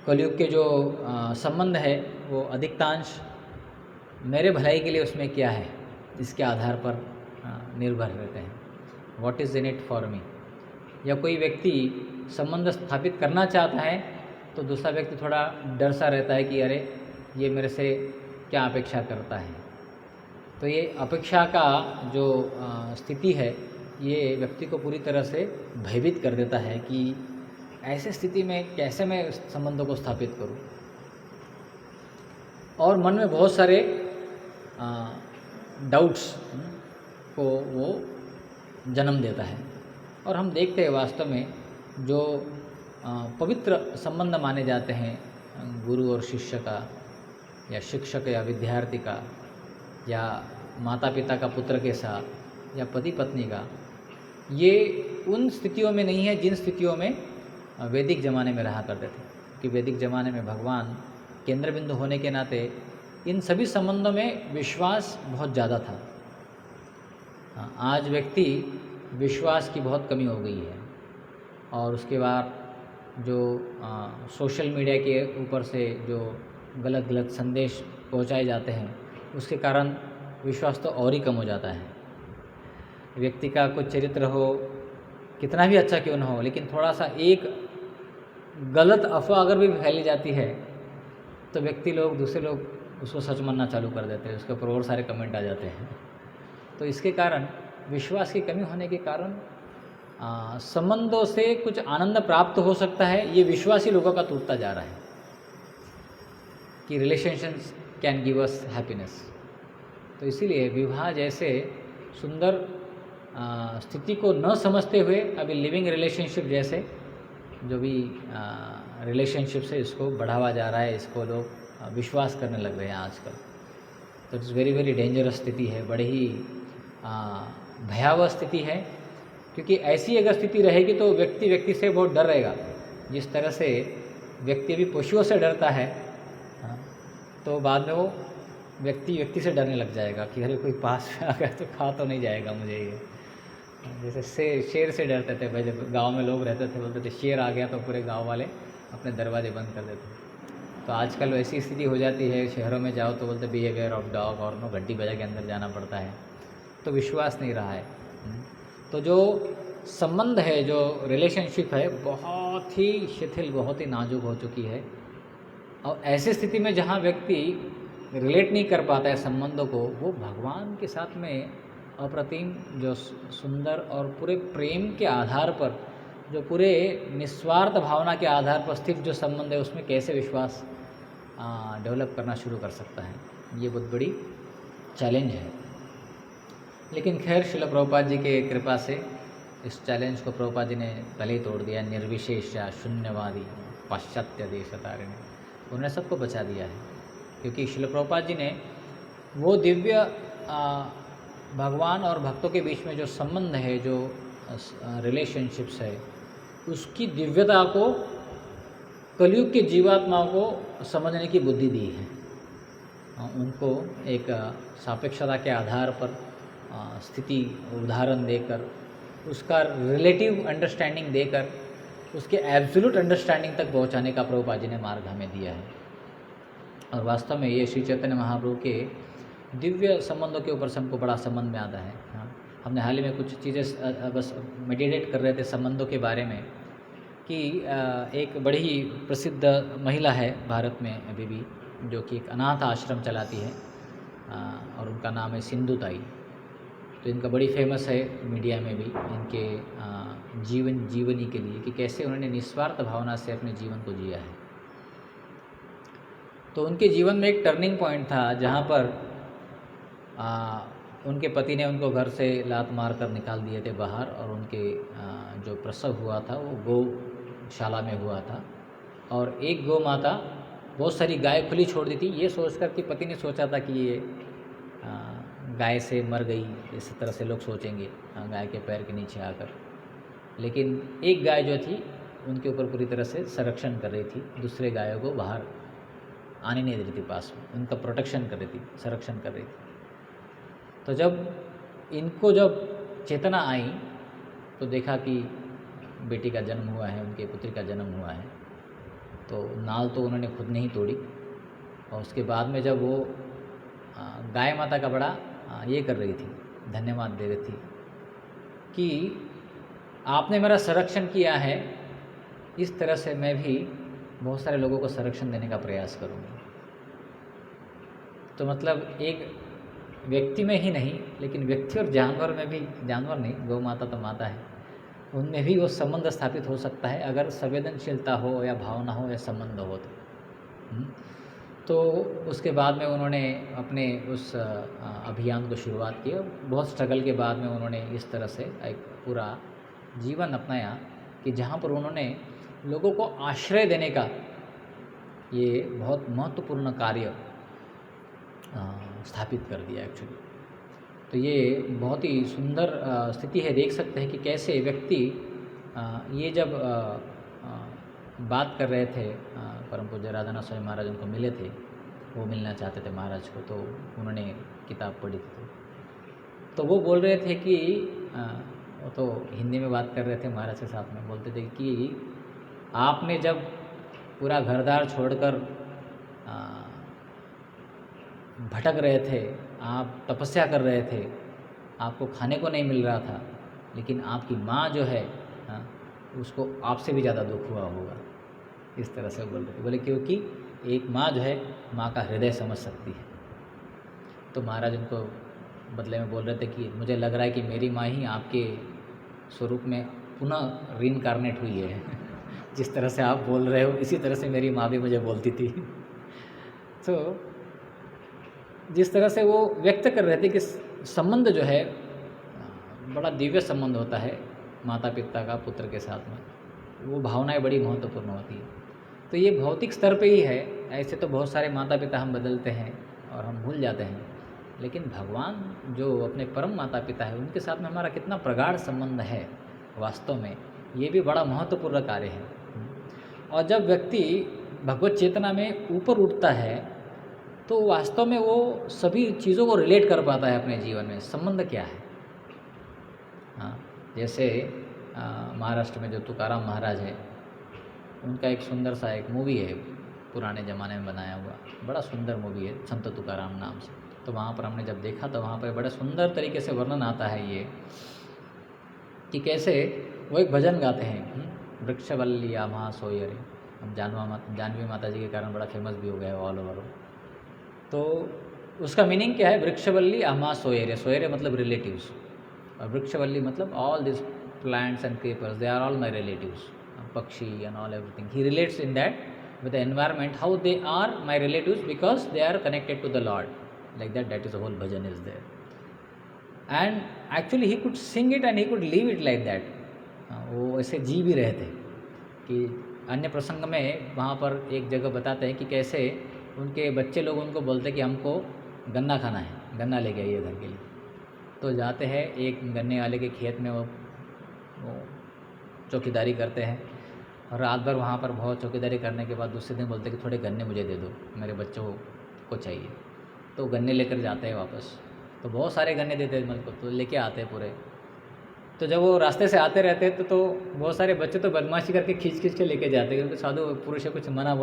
कलयुग के जो संबंध है वो अधिकांश मेरे भलाई के लिए उसमें क्या है इसके आधार पर निर्भर रहते हैं। What is in it for me. या कोई व्यक्ति संबंध स्थापित करना चाहता है तो दूसरा व्यक्ति थोड़ा डर सा रहता है कि अरे ये मेरे से क्या अपेक्षा करता है। तो ये अपेक्षा का जो स्थिति है ये व्यक्ति को पूरी तरह से भयभीत कर देता है कि ऐसे स्थिति में कैसे मैं संबंधों को स्थापित करूं, और मन में बहुत सारे डाउट्स को वो जन्म देता है। और हम देखते हैं वास्तव में जो पवित्र संबंध माने जाते हैं गुरु और शिष्य का, या शिक्षक या विद्यार्थी का, या माता पिता का पुत्र के साथ, या पति पत्नी का, ये उन स्थितियों में नहीं है जिन स्थितियों में वैदिक ज़माने में रहा करते थे। कि वैदिक ज़माने में भगवान केंद्र बिंदु होने के नाते इन सभी संबंधों में विश्वास बहुत ज़्यादा था। आज व्यक्ति विश्वास की बहुत कमी हो गई है, और उसके बाद जो सोशल मीडिया के ऊपर से जो गलत गलत संदेश पहुंचाए जाते हैं उसके कारण विश्वास तो और ही कम हो जाता है। व्यक्ति का कुछ चरित्र हो, कितना भी अच्छा क्यों न हो, लेकिन थोड़ा सा एक गलत अफवाह अगर भी फैली जाती है तो व्यक्ति लोग, दूसरे लोग उसको सच मानना चालू कर देते हैं, उसके ऊपर और सारे कमेंट आ जाते हैं। तो इसके कारण, विश्वास की कमी होने के कारण संबंधों से कुछ आनंद प्राप्त हो सकता है, ये विश्वासी लोगों का टूटता जा रहा है कि relationships can give us happiness. तो इसीलिए विवाह जैसे सुंदर स्थिति को न समझते हुए अभी लिविंग रिलेशनशिप जैसे जो भी रिलेशनशिप्स है इसको बढ़ावा जा रहा है, इसको लोग विश्वास करने लग रहे हैं आजकल। तो इट्स वेरी वेरी डेंजरस स्थिति है, बड़ी ही भयावह स्थिति है। क्योंकि ऐसी अगर स्थिति रहेगी तो व्यक्ति व्यक्ति से बहुत डर रहेगा। जिस तरह से व्यक्ति भी पशुओं से डरता है, तो बाद में वो व्यक्ति व्यक्ति से डरने लग जाएगा कि अरे कोई पास में आ गया तो खा तो नहीं जाएगा मुझे ये। जैसे शेर से डरते थे पहले, गांव में लोग रहते थे, बोलते थे शेर आ गया तो पूरे गांव वाले अपने दरवाजे बंद कर देते। तो आजकल वैसी स्थिति हो जाती है, शहरों में जाओ तो बोलते बिहेवियर ऑफ डॉग, और नो घंटी बजा के अंदर जाना पड़ता है। तो विश्वास नहीं रहा है। तो जो संबंध है, जो रिलेशनशिप है, बहुत ही शिथिल, बहुत ही नाजुक हो चुकी है। और ऐसी स्थिति में जहाँ व्यक्ति रिलेट नहीं कर पाता है संबंधों को, वो भगवान के साथ में अप्रतिम जो सुंदर और पूरे प्रेम के आधार पर, जो पूरे निस्वार्थ भावना के आधार पर स्थित जो संबंध है, उसमें कैसे विश्वास डेवलप करना शुरू कर सकता है। ये बहुत बड़ी चैलेंज है। लेकिन खैर श्रील प्रभुपाद जी के कृपा से इस चैलेंज को प्रभुपाद जी ने पहले ही तोड़ दिया। निर्विशेष या शून्यवादी पाश्चात्य देशतारिणी, उन्होंने सबको बचा दिया है। क्योंकि श्रील प्रभुपाद जी ने वो दिव्य भगवान और भक्तों के बीच में जो संबंध है, जो रिलेशनशिप्स है, उसकी दिव्यता को कलयुग के जीवात्माओं को समझने की बुद्धि दी है। उनको एक सापेक्षता के आधार पर स्थिति उदाहरण देकर, उसका रिलेटिव अंडरस्टैंडिंग देकर, उसके एब्सोल्यूट अंडरस्टैंडिंग तक पहुंचाने का प्रभुपाद जी ने मार्ग हमें दिया है। और वास्तव में ये श्री चैतन्य महाप्रभु के दिव्य संबंधों के ऊपर से हमको बड़ा संबंध में आता है। हमने हाल ही में कुछ चीज़ें बस मेडिटेट कर रहे थे संबंधों के बारे में, कि एक बड़ी ही प्रसिद्ध महिला है भारत में अभी भी, जो कि एक अनाथ आश्रम चलाती है, और उनका नाम है सिंधु ताई। तो इनका बड़ी फेमस है मीडिया में भी, इनके जीवनी के लिए कि कैसे उन्होंने निस्वार्थ भावना से अपने जीवन को जिया है। तो उनके जीवन में एक टर्निंग पॉइंट था जहाँ पर उनके पति ने उनको घर से लात मार कर निकाल दिए थे बाहर, और उनके जो प्रसव हुआ था वो गौशाला में हुआ था, और एक गौ माता बहुत सारी गाय खुली छोड़ दी थी, ये सोचकर कि पति ने सोचा था कि ये गाय से मर गई, इस तरह से लोग सोचेंगे गाय के पैर के नीचे आकर, लेकिन एक गाय जो थी उनके ऊपर पूरी तरह से संरक्षण कर रही थी, दूसरे गायों को बाहर आने नहीं दे रही थी पास में, उनका प्रोटेक्शन कर रही थी, संरक्षण कर रही थी। तो जब चेतना आई तो देखा कि बेटी का जन्म हुआ है, उनके पुत्री का जन्म हुआ है, तो नाल तो उन्होंने खुद नहीं तोड़ी, और उसके बाद में जब वो गाय माता का बड़ा ये कर रही थी, धन्यवाद दे रही थी कि आपने मेरा संरक्षण किया है, इस तरह से मैं भी बहुत सारे लोगों को संरक्षण देने का प्रयास करूँगी। तो मतलब एक व्यक्ति में ही नहीं, लेकिन व्यक्ति और जानवर में भी, जानवर नहीं, गौ माता तो माता है, उनमें भी वो संबंध स्थापित हो सकता है अगर संवेदनशीलता हो या भावना हो या संबंध हो तो उसके बाद में उन्होंने अपने उस अभियान को शुरुआत की। बहुत स्ट्रगल के बाद में उन्होंने इस तरह से एक पूरा जीवन अपनाया कि जहाँ पर उन्होंने लोगों को आश्रय देने का ये बहुत महत्वपूर्ण कार्य स्थापित कर दिया एक्चुअली। तो ये बहुत ही सुंदर स्थिति है, देख सकते हैं कि कैसे व्यक्ति ये जब बात कर रहे थे, परम पूज्य राधानाथ स्वामी महाराज उनको मिले थे, वो मिलना चाहते थे महाराज को, तो उन्होंने किताब पढ़ी थी, तो वो बोल रहे थे कि वो तो हिंदी में बात कर रहे थे महाराज के साथ में, बोलते थे कि आपने जब पूरा घरदार छोड़कर भटक रहे थे, आप तपस्या कर रहे थे, आपको खाने को नहीं मिल रहा था, लेकिन आपकी माँ जो है उसको आपसे भी ज़्यादा दुख हुआ होगा, इस तरह से बोल रहे थे। बोले क्योंकि एक माँ जो है, माँ का हृदय समझ सकती है। तो महाराज उनको बदले में बोल रहे थे कि मुझे लग रहा है कि मेरी माँ ही आपके स्वरूप में पुनः रीइंकार्नेट हुई है जिस तरह से आप बोल रहे हो, इसी तरह से मेरी माँ भी मुझे बोलती थी। तो जिस तरह से वो व्यक्त कर रहे थे कि संबंध जो है बड़ा दिव्य संबंध होता है माता पिता का पुत्र के साथ में, वो भावनाएं बड़ी महत्वपूर्ण होती है। तो ये भौतिक स्तर पे ही है, ऐसे तो बहुत सारे माता पिता हम बदलते हैं और हम भूल जाते हैं, लेकिन भगवान जो अपने परम माता पिता है उनके साथ में हमारा कितना प्रगाढ़ संबंध है वास्तव में, ये भी बड़ा महत्वपूर्ण कार्य है। और जब व्यक्ति भगवत चेतना में ऊपर उठता है तो वास्तव में वो सभी चीज़ों को रिलेट कर पाता है अपने जीवन में, संबंध क्या है। हाँ, जैसे महाराष्ट्र में जो तुकाराम महाराज है, उनका एक सुंदर सा एक मूवी है, पुराने ज़माने में बनाया हुआ, बड़ा सुंदर मूवी है, संत तुकाराम नाम से। तो वहाँ पर हमने जब देखा तो वहाँ पर बड़े सुंदर तरीके से वर्णन आता है ये कि कैसे वो एक भजन गाते हैं, वृक्षवल्ली आमा सोयरे। हम जानवी माता जी के कारण बड़ा फेमस भी हो गया ऑल ओवर। तो उसका मीनिंग क्या है, वृक्षवल्ली आमा सोयरे, सोयरे मतलब रिलेटिव्स, और वृक्षवल्ली मतलब all this plants and creepers, they are all my relatives, pakshi and all everything. He relates in that with the environment, how they are my relatives because they are connected to the Lord, like that. That is the whole bhajan is there, and actually he could sing it and he could leave it like that. वो ऐसे जी भी रहे थे कि अन्य प्रसंग में वहाँ पर एक जगह बताते हैं कि कैसे उनके बच्चे लोग उनको बोलते कि हमको गन्ना खाना है, गन्ना लेके आइए घर के लिए। तो जाते हैं एक गन्ने वाले के खेत में, वो चौकीदारी करते हैं, और रात भर वहाँ पर बहुत चौकीदारी करने के बाद दूसरे दिन बोलते कि थोड़े गन्ने मुझे दे दो, मेरे बच्चों को चाहिए। तो गन्ने लेकर जाते हैं वापस, तो बहुत सारे गन्ने देते हैं मतलब, तो लेके आते हैं पूरे। तो जब वो रास्ते से आते रहते हैं तो बहुत सारे बच्चे तो बदमाशी करके खींच के लेके जाते हैं, क्योंकि साधु पुरुष है, कुछ मना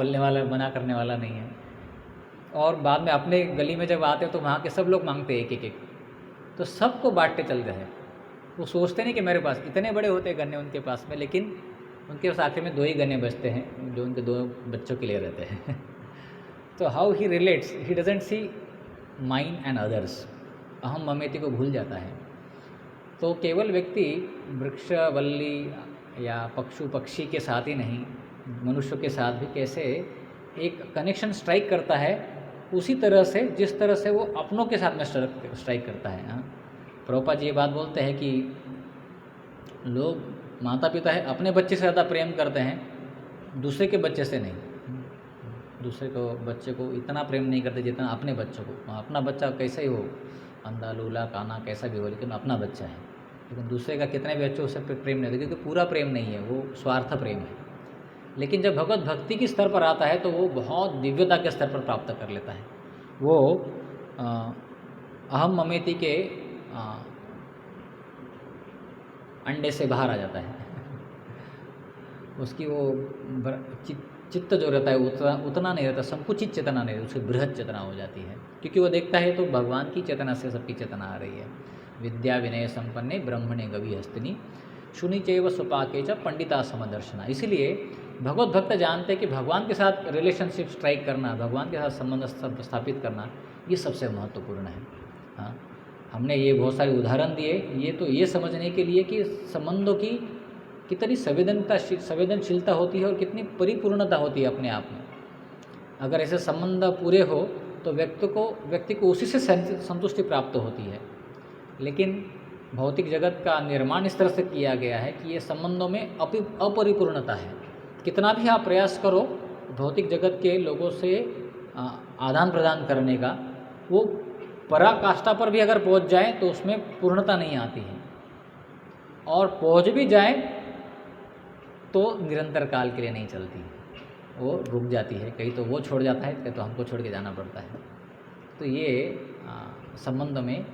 करने वाला नहीं है। और बाद में अपने गली में जब आते हैं तो वहाँ के सब लोग मांगते हैं एक, तो सबको बांटते चल रहे हैं। वो सोचते नहीं कि मेरे पास इतने बड़े होते हैं गन्ने उनके पास में, लेकिन उनके पास आखिर में 2 ही गन्ने बचते हैं जो उनके 2 बच्चों के लिए रहते हैं। तो how he relates, he doesn't see mine and others, अहम ममेती को भूल जाता है। तो केवल व्यक्ति वृक्ष वल्ली या पशु पक्षी के साथ ही नहीं, मनुष्य के साथ भी कैसे एक कनेक्शन स्ट्राइक करता है, उसी तरह से जिस तरह से वो अपनों के साथ में स्ट्राइक करता है। हाँ, प्रभुपाद जी ये बात बोलते हैं कि लोग माता पिता है अपने बच्चे से ज़्यादा प्रेम करते हैं, दूसरे के बच्चे से नहीं। दूसरे को बच्चे को इतना प्रेम नहीं करते जितना अपने बच्चों को। अपना बच्चा कैसा ही हो, अंधा लूला काना कैसा भी हो, लेकिन अपना बच्चा है। लेकिन दूसरे का कितने भी बच्चों से प्रेम नहीं होता, क्योंकि पूरा प्रेम नहीं है, वो स्वार्थ प्रेम है। लेकिन जब भगवत भक्ति के स्तर पर आता है तो वो बहुत दिव्यता के स्तर पर प्राप्त कर लेता है। वो अहम ममेति के अंडे से बाहर आ जाता है। उसकी वो चित्त जो रहता है उतना नहीं रहता, संकुचित चेतना नहीं रहती, उसकी बृहद चेतना हो जाती है, क्योंकि वो देखता है तो भगवान की चेतना से सबकी चेतना आ रही है। विद्या विनय संपन्ने ब्रह्मणे गवि हस्तिनी शुनि चैव सुपाके च पंडिता समदर्शना। इसीलिए भगवत भक्त जानते हैं कि भगवान के साथ रिलेशनशिप स्ट्राइक करना, भगवान के साथ संबंध स्थापित करना, ये सबसे महत्वपूर्ण है। हाँ, हमने ये बहुत सारे उदाहरण दिए, ये तो ये समझने के लिए कि संबंधों की कितनी संवेदनशीलता होती है और कितनी परिपूर्णता होती है अपने आप में। अगर ऐसे संबंध पूरे हो तो व्यक्ति को उसी से संतुष्टि प्राप्त होती है। लेकिन भौतिक जगत का निर्माण इस तरह से किया गया है कि ये संबंधों में अपरिपूर्णता है। कितना भी आप प्रयास करो भौतिक जगत के लोगों से आदान प्रदान करने का, वो पराकाष्ठा पर भी अगर पहुंच जाए तो उसमें पूर्णता नहीं आती है, और पहुंच भी जाए तो निरंतर काल के लिए नहीं चलती, वो रुक जाती है। कहीं तो वो छोड़ जाता है, कहीं तो हमको छोड़ के जाना पड़ता है। तो ये संबंध में,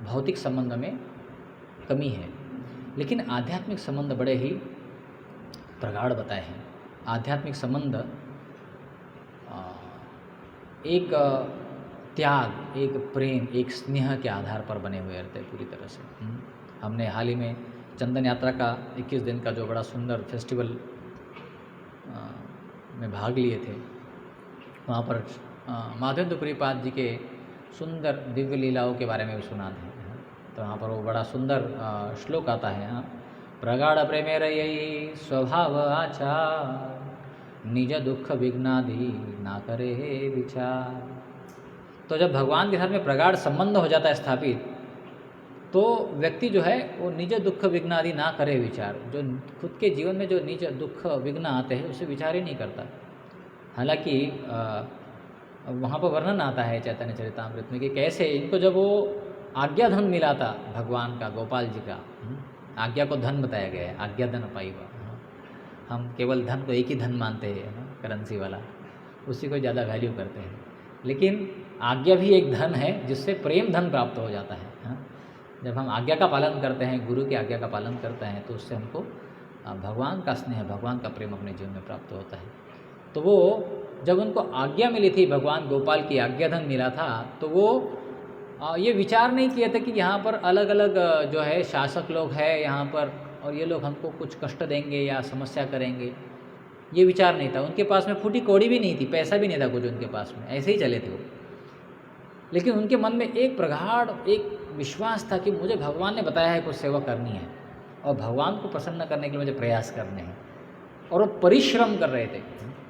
भौतिक संबंध में कमी है। लेकिन आध्यात्मिक संबंध बड़े ही प्रगाढ़ बताए हैं। आध्यात्मिक संबंध एक त्याग, एक प्रेम, एक स्नेह के आधार पर बने हुए रहते हैं पूरी तरह से। हमने हाल ही में चंदन यात्रा का 21 दिन का जो बड़ा सुंदर फेस्टिवल में भाग लिए थे, वहाँ पर माधवेंद्र पाद जी के सुंदर दिव्य लीलाओं के बारे में भी सुना थे। तो वहाँ पर वो बड़ा सुंदर श्लोक आता है, हाँ, प्रगाढ़ प्रेमेर यही स्वभाव आचार निज दुख विघ्नादि ना करे विचार। तो जब भगवान के साथ में प्रगाढ़ संबंध हो जाता है स्थापित, तो व्यक्ति जो है वो निज दुख विघ्न आदि ना करे विचार। जो खुद के जीवन में जो निज दुख विघ्न आते हैं उसे विचार ही नहीं करता। हालांकि वहाँ पर वर्णन आता है चैतन्य चरितामृत में कि कैसे इनको जब वो आज्ञा धन मिला था भगवान का, गोपाल जी का, आज्ञा को धन बताया गया है, आज्ञा धन पाइबा। हम केवल धन को एक ही धन मानते हैं, करेंसी वाला, उसी को ज़्यादा वैल्यू करते हैं। लेकिन आज्ञा भी एक धन है जिससे प्रेम धन प्राप्त हो जाता है। जब हम आज्ञा का पालन करते हैं, गुरु की आज्ञा का पालन करते हैं, तो उससे हमको भगवान का स्नेह, भगवान का प्रेम अपने जीवन में प्राप्त होता है। तो वो जब उनको आज्ञा मिली थी, भगवान गोपाल की आज्ञा धन मिला था, तो वो ये विचार नहीं किए थे कि यहाँ पर अलग अलग जो है शासक लोग हैं यहाँ पर, और ये लोग हमको कुछ कष्ट देंगे या समस्या करेंगे, ये विचार नहीं था। उनके पास में फूटी कौड़ी भी नहीं थी, पैसा भी नहीं था कुछ उनके पास में, ऐसे ही चले थे वो। लेकिन उनके मन में एक प्रगाढ़ एक विश्वास था कि मुझे भगवान ने बताया है कुछ सेवा करनी है, और भगवान को प्रसन्न करने के लिए मुझे प्रयास करने हैं, और वो परिश्रम कर रहे थे।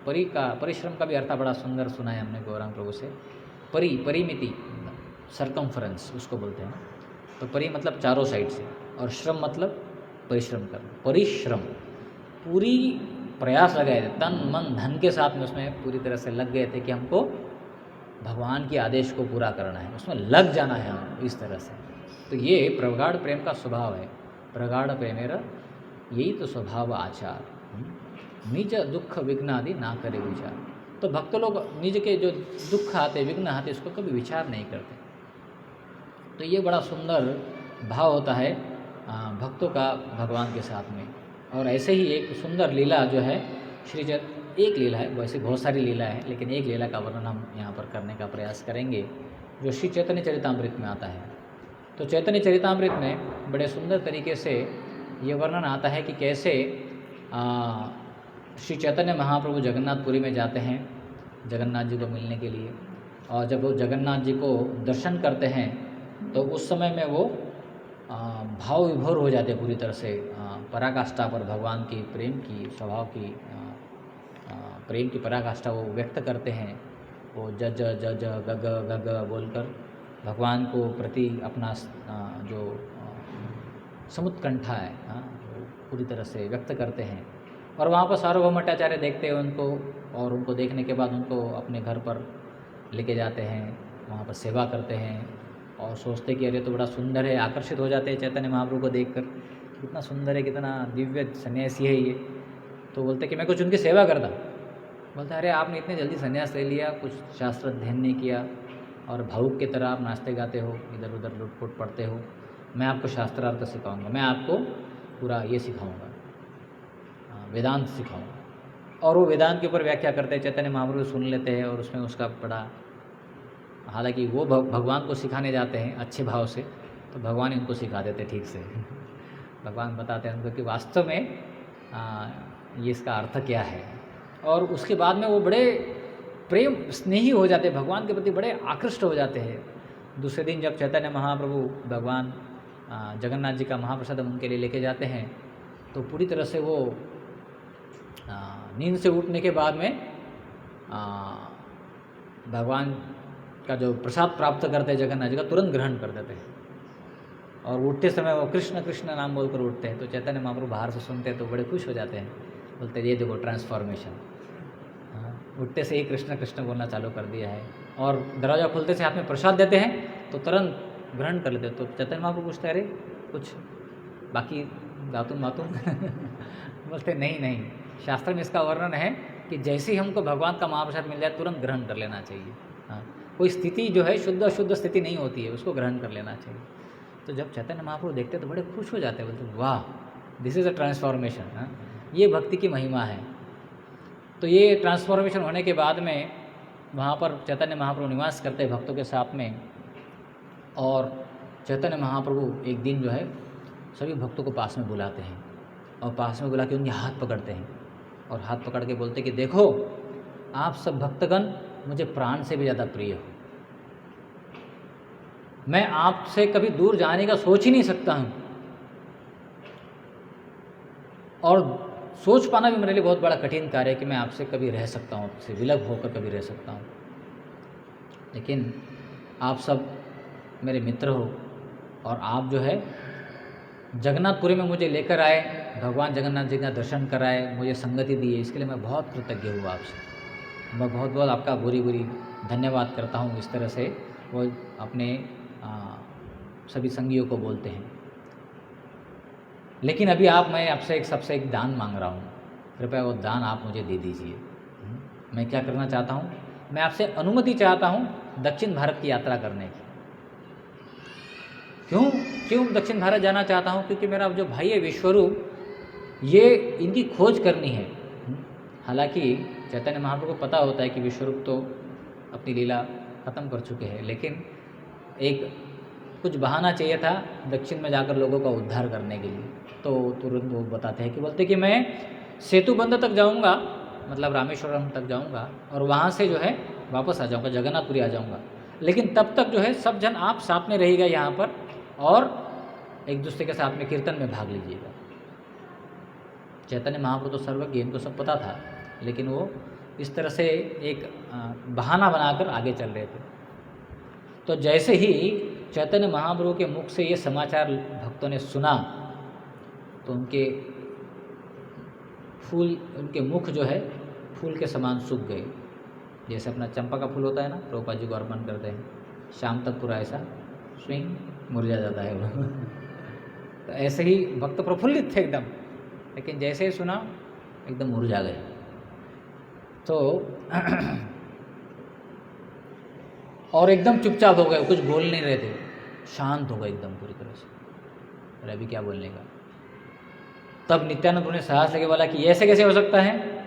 परिश्रम का भी अर्थ बड़ा सुंदर सुना है हमने गौरांग प्रभु से। परिमिति, सरकमफ्रेंस उसको बोलते हैं। तो परि मतलब चारों साइड से, और श्रम मतलब परिश्रम करना। परिश्रम पूरी प्रयास लगाए थे, तन मन धन के साथ में उसमें पूरी तरह से लग गए थे कि हमको भगवान के आदेश को पूरा करना है, उसमें लग जाना है हम इस तरह से। तो ये प्रगाढ़ प्रेम का स्वभाव है। प्रगाढ़ प्रेमेर यही तो स्वभाव आचार निज दुख विघ्न आदि ना करे विचार। तो भक्त लोग निज के जो दुख आते, विघ्न आते, इसको कभी विचार नहीं करते। तो ये बड़ा सुंदर भाव होता है भक्तों का भगवान के साथ में। और ऐसे ही एक सुंदर लीला जो है एक लीला है, वैसे बहुत सारी लीला है, लेकिन एक लीला का वर्णन हम यहाँ पर करने का प्रयास करेंगे जो श्री चैतन्य चरितामृत में आता है। तो चैतन्य चरितामृत में बड़े सुंदर तरीके से ये वर्णन आता है कि कैसे श्री चैतन्य महाप्रभु जगन्नाथपुरी में जाते हैं जगन्नाथ जी को मिलने के लिए, और जब वो जगन्नाथ जी को दर्शन करते हैं तो उस समय में वो भाव विभोर हो जाते पूरी तरह से पराकाष्ठा पर भगवान की प्रेम की स्वभाव की प्रेम की पराकाष्ठा वो व्यक्त करते हैं। वो ज ज ज ज ग ग ग ग बोलकर भगवान को प्रति अपना जो समुत्कंठा है वो पूरी तरह से व्यक्त करते हैं। और वहाँ पर सार्वभौमाचार्य देखते हैं उनको, और उनको देखने के बाद उनको अपने घर पर लेके जाते हैं, वहाँ पर सेवा करते हैं और सोचते कि अरे तो बड़ा सुंदर है, आकर्षित हो जाते हैं चैतन्य महाप्रभु को देखकर, कितना सुंदर है, कितना दिव्य सन्यासी है ये। तो बोलते कि मैं कुछ उनकी सेवा करता। बोलते अरे आपने इतने जल्दी संन्यास ले लिया, कुछ शास्त्र अध्ययन नहीं किया और भावुक की तरह आप नाचते गाते हो, इधर उधर लुटपुट पढ़ते हो। मैं आपको शास्त्रार्थ सिखाऊंगा, मैं आपको पूरा ये सिखाऊंगा, वेदांत सिखाऊंगा। और वो वेदांत के ऊपर व्याख्या करते हैं, चैतन्य महाप्रभु सुन लेते हैं और उसमें उसका बड़ा, हालांकि वो भगवान को सिखाने जाते हैं अच्छे भाव से, तो भगवान इनको सिखा देते ठीक से। भगवान बताते हैं उनको कि वास्तव में ये इसका अर्थ क्या है। और उसके बाद में वो बड़े प्रेम स्नेही हो जाते हैं, भगवान के प्रति बड़े आकृष्ट हो जाते हैं। दूसरे दिन जब चैतन्य महाप्रभु भगवान जगन्नाथ जी का महाप्रसाद उनके लिए लेके जाते हैं, तो पूरी तरह से वो नींद से उठने के बाद में भगवान का जो प्रसाद प्राप्त करते हैं जगन्नाथ जी का, तुरंत ग्रहण कर देते हैं। और उठते समय वो कृष्ण कृष्ण नाम बोलकर उठते हैं। तो चैतन्य महाप्रभु बाहर से सुनते हैं तो बड़े खुश हो जाते हैं, बोलते हैं ये देखो ट्रांसफॉर्मेशन, उठते से ही कृष्ण कृष्ण बोलना चालू कर दिया है। और दरवाज़ा खुलते से हाथ में प्रसाद देते हैं तो तुरंत ग्रहण कर लेते हैं। तो चैतन्य महाप्रभु पूछते हैं अरे कुछ बाकी दातुन मातुन बोलते नहीं नहीं, शास्त्र में इसका वर्णन है कि जैसे ही हमको भगवान का महाप्रसाद मिल जाए तुरंत ग्रहण कर लेना चाहिए। हाँ, कोई स्थिति जो है शुद्ध अशुद्ध स्थिति नहीं होती है, उसको ग्रहण कर लेना चाहिए। तो जब चैतन्य महाप्रभु देखते हैं तो बड़े खुश हो जाते हैं, बोलते वाह दिस इज़ अ ट्रांसफॉर्मेशन, ये भक्ति की महिमा है। तो ये ट्रांसफॉर्मेशन होने के बाद में वहाँ पर चैतन्य महाप्रभु निवास करते हैं भक्तों के साथ में। और चैतन्य महाप्रभु एक दिन जो है सभी भक्तों को पास में बुलाते हैं और पास में बुला के उनके हाथ पकड़ते हैं और हाथ पकड़ के बोलते कि देखो आप सब भक्तगण मुझे प्राण से भी ज़्यादा प्रिय हो, मैं आपसे कभी दूर जाने का सोच ही नहीं सकता हूँ, और सोच पाना भी मेरे लिए बहुत बड़ा कठिन कार्य है कि मैं आपसे कभी रह सकता हूँ, आपसे विलग होकर कभी रह सकता हूँ। लेकिन आप सब मेरे मित्र हो और आप जो है जगन्नाथपुरी में मुझे लेकर आए, भगवान जगन्नाथ जी का दर्शन कराए, मुझे संगति दी है, इसके लिए मैं बहुत कृतज्ञ हूँ आपसे। मैं बहुत बहुत आपका बुरी बुरी धन्यवाद करता हूँ। इस तरह से वो अपने सभी संगियों को बोलते हैं। लेकिन अभी मैं आपसे सबसे एक दान मांग रहा हूँ, कृपया वो दान आप मुझे दे दीजिए। मैं क्या करना चाहता हूँ, मैं आपसे अनुमति चाहता हूँ दक्षिण भारत की यात्रा करने की। क्यों दक्षिण भारत जाना चाहता हूँ? क्योंकि मेरा जो भाई है विश्वरूप, ये इनकी खोज करनी है। हालांकि चैतन्य महाप्रभु को पता होता है कि विश्वरूप तो अपनी लीला ख़त्म कर चुके हैं, लेकिन एक कुछ बहाना चाहिए था दक्षिण में जाकर लोगों का उद्धार करने के लिए। तो तुरंत वो बताते हैं कि बोलते कि मैं सेतुबंध तक जाऊंगा, मतलब रामेश्वरम तक जाऊंगा और वहाँ से जो है वापस आ जाऊंगा, जगन्नाथपुरी आ जाऊंगा। लेकिन तब तक जो है सब जन आप साथ में रहिएगा यहाँ पर और एक दूसरे के साथ में कीर्तन में भाग लीजिएगा। चैतन्य महाप्रभु तो सर्वज्ञ, इनको सब पता था, लेकिन वो इस तरह से एक बहाना बनाकर आगे चल रहे थे। तो जैसे ही चैतन्य महाप्रभु के मुख से ये समाचार भक्तों ने सुना तो उनके मुख जो है फूल के समान सूख गए। जैसे अपना चंपा का फूल होता है ना, प्रभुपाद जी को अर्पण करते हैं, शाम तक पूरा ऐसा स्विंग मुरझा जाता है वो। तो ऐसे ही भक्त प्रफुल्लित थे एकदम, लेकिन जैसे ही सुना एकदम मुरझा गए। तो और एकदम चुपचाप हो गए, कुछ बोल नहीं रहे थे, शांत हो गए एकदम पूरी तरह से। अरे अभी क्या बोलने का। तब नित्यानंद ने साहस लेके बोला कि ऐसे कैसे हो सकता है,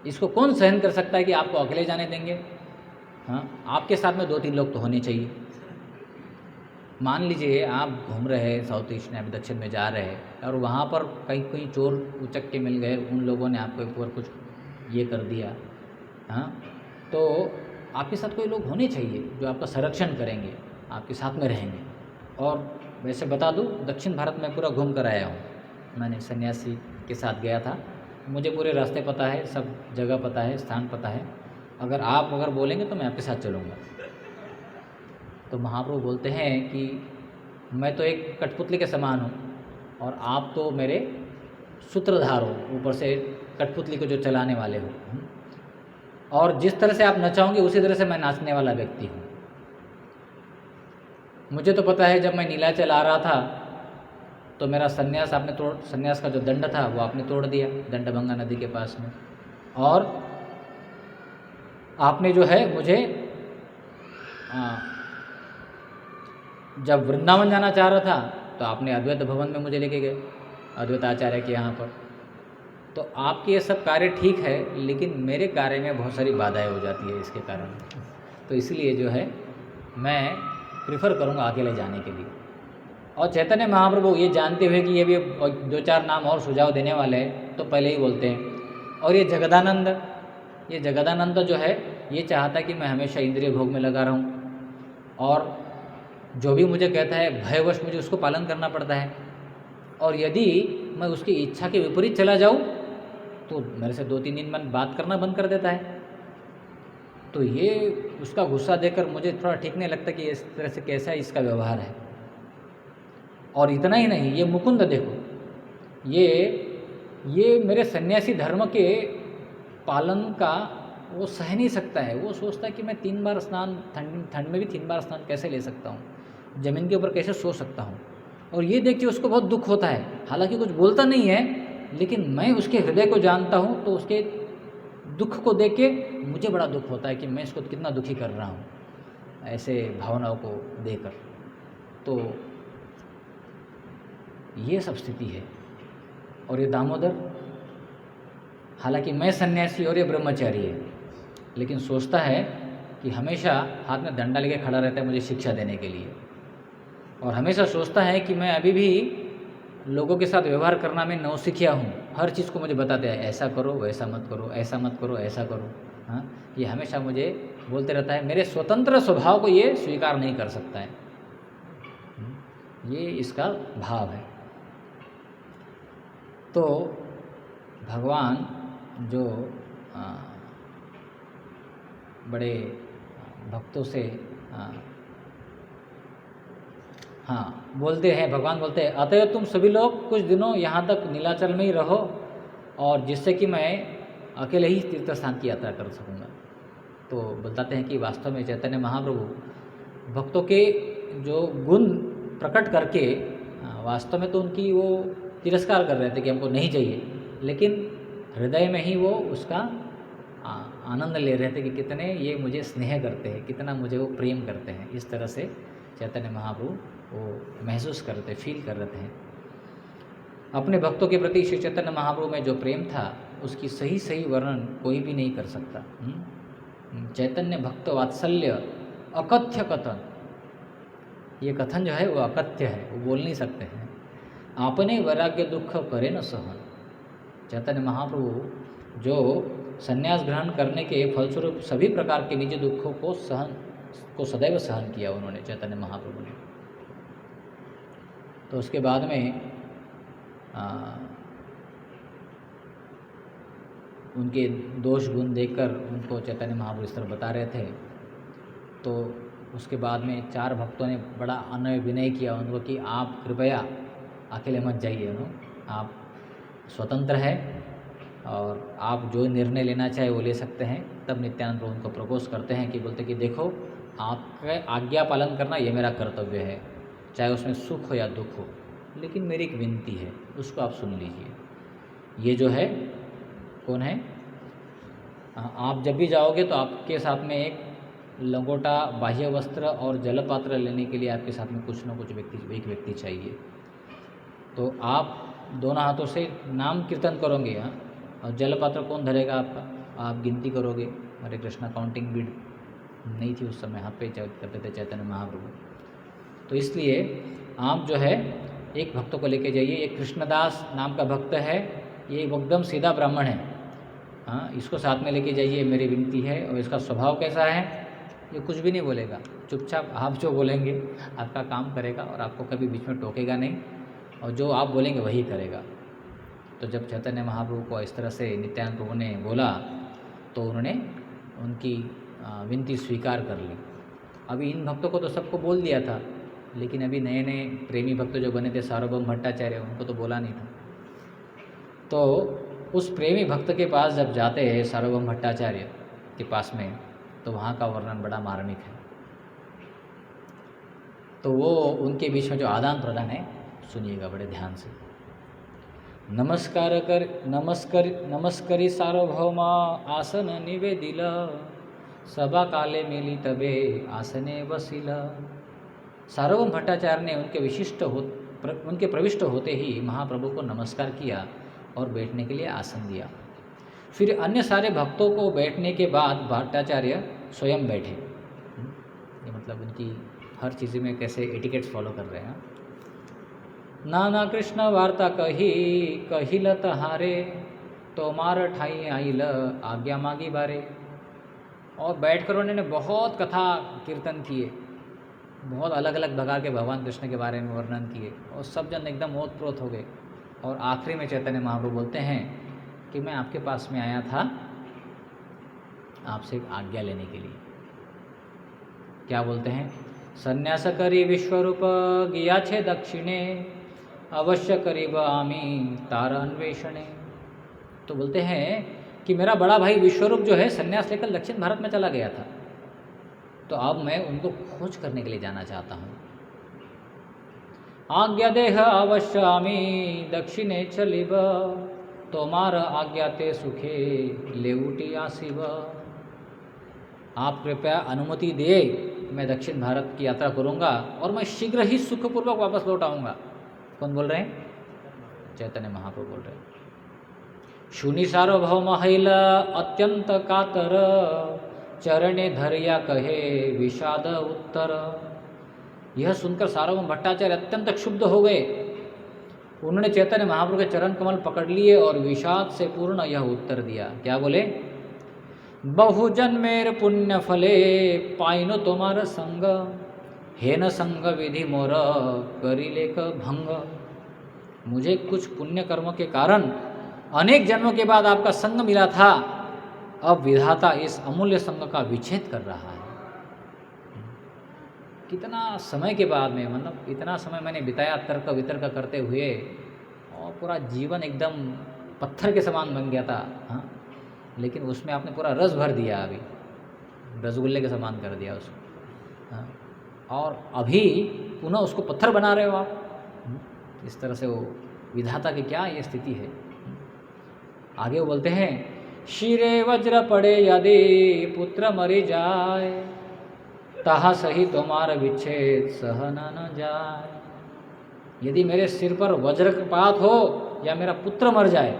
इसको कौन सहन कर सकता है कि आपको अकेले जाने देंगे। हाँ, आपके साथ में 2-3 लोग तो होने चाहिए। मान लीजिए आप घूम रहे हैं साउथ ईस्ट में, दक्षिण में जा रहे हैं और वहाँ पर कहीं चोर उचक के मिल गए, उन लोगों ने आपके ऊपर कुछ ये कर दिया। हाँ, तो आपके साथ कोई लोग होने चाहिए जो आपका संरक्षण करेंगे, आपके साथ में रहेंगे और वैसे बता दूँ, दक्षिण भारत में पूरा घूम कर आया हूँ। मैंने सन्यासी के साथ गया था, मुझे पूरे रास्ते पता है, सब जगह पता है, स्थान पता है। अगर बोलेंगे तो मैं आपके साथ चलूँगा। तो महाप्रभु बोलते हैं कि मैं तो एक कठपुतली के समान हूँ और आप तो मेरे सूत्रधार हो, ऊपर से कठपुतली को जो चलाने वाले हो। और जिस तरह से आप नचाओगे उसी तरह से मैं नाचने वाला व्यक्ति हूँ। मुझे तो पता है, जब मैं नीलाचल आ रहा था तो मेरा संन्यास का जो दंड था वो आपने तोड़ दिया दंडभंगा नदी के पास में। और आपने जो है मुझे जब वृंदावन जाना चाह रहा था तो आपने अद्वैत भवन में मुझे लेके गए, अद्वैत आचार्य के यहाँ पर। तो आपके ये सब कार्य ठीक है, लेकिन मेरे कार्य में बहुत सारी बाधाएं हो जाती है इसके कारण। तो इसलिए जो है मैं प्रिफर करूँगा अकेले जाने के लिए। और चैतन्य महाप्रभु ये जानते हुए कि ये भी 2-4 नाम और सुझाव देने वाले हैं, तो पहले ही बोलते हैं। और ये जगदानंद जो है ये चाहता कि मैं हमेशा इंद्रिय भोग में लगा रहूं, और जो भी मुझे कहता है भयवश मुझे उसको पालन करना पड़ता है। और यदि मैं उसकी इच्छा के विपरीत चला जाऊं तो मेरे से 2-3 दिन में बात करना बंद कर देता है। तो ये उसका गुस्सा देखकर मुझे थोड़ा ठीक नहीं लगता कि इस तरह से कैसा इसका व्यवहार है। और इतना ही नहीं, ये मुकुंद देखो, ये मेरे सन्यासी धर्म के पालन का वो सह नहीं सकता है। वो सोचता है कि मैं 3 बार स्नान, ठंड में भी 3 बार स्नान कैसे ले सकता हूँ, ज़मीन के ऊपर कैसे सो सकता हूँ। और ये देख के उसको बहुत दुख होता है। हालांकि कुछ बोलता नहीं है, लेकिन मैं उसके हृदय को जानता हूँ, तो उसके दुख को देख के मुझे बड़ा दुख होता है कि मैं इसको कितना दुखी कर रहा हूँ ऐसे भावनाओं को देकर। तो ये सब स्थिति है। और ये दामोदर, हालांकि मैं सन्यासी और ये ब्रह्मचारी है, लेकिन सोचता है कि हमेशा हाथ में डंडा लेके खड़ा रहता है मुझे शिक्षा देने के लिए। और हमेशा सोचता है कि मैं अभी भी लोगों के साथ व्यवहार करना में नौसिखिया हूँ। हर चीज़ को मुझे बताते हैं, ऐसा करो, वैसा मत करो, ऐसा मत करो, ऐसा करो। हाँ, ये हमेशा मुझे बोलते रहता है। मेरे स्वतंत्र स्वभाव को ये स्वीकार नहीं कर सकता है। ये इसका भाव है। तो भगवान जो बड़े भक्तों से बोलते हैं, भगवान बोलते हैं, अतएव तुम सभी लोग कुछ दिनों यहाँ तक नीलाचल में ही रहो, और जिससे कि मैं अकेले ही तीर्थ स्थान की यात्रा कर सकूँगा। तो बताते हैं कि वास्तव में चैतन्य महाप्रभु भक्तों के जो गुण प्रकट करके वास्तव में तो उनकी वो तिरस्कार कर रहे थे कि हमको नहीं चाहिए, लेकिन हृदय में ही वो उसका आनंद ले रहे थे कि कितने ये मुझे स्नेह करते हैं, कितना मुझे वो प्रेम करते हैं। इस तरह से चैतन्य महाप्रभु वो महसूस करते, फील कर रहे हैं। अपने भक्तों के प्रति श्री चैतन्य महाप्रभु में जो प्रेम था उसकी सही वर्णन कोई भी नहीं कर सकता। चैतन्य भक्त वात्सल्य अकथ्य कथन, ये कथन जो है वो अकथ्य है, वो बोल नहीं सकते हैं। आपने वैराग्य दुख करे न सहन। चैतन्य महाप्रभु जो संन्यास ग्रहण करने के फलस्वरूप सभी प्रकार के निजी दुखों को सदैव सहन किया उन्होंने, चैतन्य महाप्रभु ने। तो उसके बाद में उनके दोष गुण देखकर उनको चैतन्य महाप्रभु इस तरह बता रहे थे। तो उसके बाद में 4 भक्तों ने बड़ा अनय विनय किया उनको कि आप कृपया अकेले मत जाइए, आप स्वतंत्र हैं और आप जो निर्णय लेना चाहे वो ले सकते हैं। तब नित्यानंद प्रभु उनको प्रपोज करते हैं कि बोलते कि देखो, आपका आज्ञा पालन करना ये मेरा कर्तव्य है, चाहे उसमें सुख हो या दुख हो, लेकिन मेरी एक विनती है, उसको आप सुन लीजिए। ये जो है कौन है, आप जब भी जाओगे तो आपके साथ में एक लंगोटा, बाह्य वस्त्र और जलपात्र लेने के लिए आपके साथ में कुछ न कुछ एक व्यक्ति चाहिए। तो आप दोनों हाथों से नाम कीर्तन करोगे, और जलपात्र कौन धरेगा आपका, आप गिनती करोगे। हरे कृष्णा काउंटिंग बीड नहीं थी उस समय, हाथ पे करते थे चैतन्य महाप्रभु। तो इसलिए आप जो है एक भक्त को लेके जाइए। एक कृष्णदास नाम का भक्त है, ये एकदम सीधा ब्राह्मण है, इसको साथ में लेके जाइए, मेरी विनती है। और इसका स्वभाव कैसा है, ये कुछ भी नहीं बोलेगा, चुपचाप आप जो बोलेंगे आपका काम करेगा और आपको कभी बीच में टोकेगा नहीं, और जो आप बोलेंगे वही करेगा। तो जब चैतन्य महाप्रभु को इस तरह से नित्यानंद प्रभु ने बोला तो उन्होंने उनकी विनती स्वीकार कर ली। अभी इन भक्तों को तो सबको बोल दिया था, लेकिन अभी नए नए प्रेमी भक्त जो बने थे सार्वभौम भट्टाचार्य, उनको तो बोला नहीं था। तो उस प्रेमी भक्त के पास जब जाते हैं सार्वभौम भट्टाचार्य के पास में, तो वहाँ का वर्णन बड़ा मार्मिक है। तो वो उनके बीच में जो आदान प्रदान है सुनिएगा बड़े ध्यान से। नमस्करी सार्वभौम आसन निवेदिल, सभा काले मिली तबे आसने बसिल। सार्वभौम भट्टाचार्य ने उनके प्रविष्ट होते ही महाप्रभु को नमस्कार किया और बैठने के लिए आसन दिया। फिर अन्य सारे भक्तों को बैठने के बाद भट्टाचार्य स्वयं बैठे। ये मतलब उनकी हर चीज़ में कैसे एटिकेट्स फॉलो कर रहे हैं। नाना कृष्ण वार्ता कहिल तहारे, तोमार ठाई आइल आज्ञा मागी बारे। और बैठकर उन्होंने बहुत कथा कीर्तन किए, बहुत अलग अलग प्रकार के भगवान कृष्ण के बारे में वर्णन किए, और सब जन एकदम ओतप्रोत हो गए। और आखिरी में चैतन्य महाप्रभु बोलते हैं कि मैं आपके पास में आया था आपसे एक आज्ञा लेने के लिए। क्या बोलते हैं? संन्यास करी विश्वरूप गया छे दक्षिणे, अवश्य करीब आमी तार अन्वेषणे। तो बोलते हैं कि मेरा बड़ा भाई विश्वरूप जो है संन्यास लेकर दक्षिण भारत में चला गया था, तो अब मैं उनको खोज करने के लिए जाना चाहता हूँ। आज्ञा देह अवश्य आमी दक्षिणे चलिब, तोमार आज्ञा ते सुखे लेउटी आसिब। आप कृपया अनुमति दे, मैं दक्षिण भारत की यात्रा करूँगा और मैं शीघ्र ही सुखपूर्वक वापस लौट आऊँगा। कौन बोल रहे हैं? चैतन्य महाप्रभु बोल रहे हैं। शुनि सार्वभौम हैल अत्यंत कातर, चरणे धरिया कहे विषाद उत्तर। यह सुनकर सार्वभौम भट्टाचार्य अत्यंत क्षुब्ध हो गए। उन्होंने चैतन्य महाप्रभु के चरण कमल पकड़ लिए और विषाद से पूर्ण यह उत्तर दिया। क्या बोले? बहुजन्मेर पुण्य फले पाइनो तुम्हार संग, हेन संग विधि मोर करिलेक भंग। मुझे कुछ पुण्य कर्मों के कारण अनेक जन्मों के बाद आपका संग मिला था, अब विधाता इस अमूल्य संग का विच्छेद कर रहा है। कितना समय के बाद में, मतलब इतना समय मैंने बिताया तर्क वितर्क करते हुए, और पूरा जीवन एकदम पत्थर के समान बन गया था। हाँ, लेकिन उसमें आपने पूरा रस भर दिया, अभी रसगुल्ले के समान कर दिया उसको। हाँ, और अभी पुनः उसको पत्थर बना रहे हो आप। इस तरह से वो विधाता की क्या ये स्थिति है। आगे वो बोलते हैं, शिरे वज्र पड़े यदि पुत्र मरी जाए, ताहा सही तुम्हारा विच्छेद सहन न जाए। यदि मेरे सिर पर वज्रपात हो या मेरा पुत्र मर जाए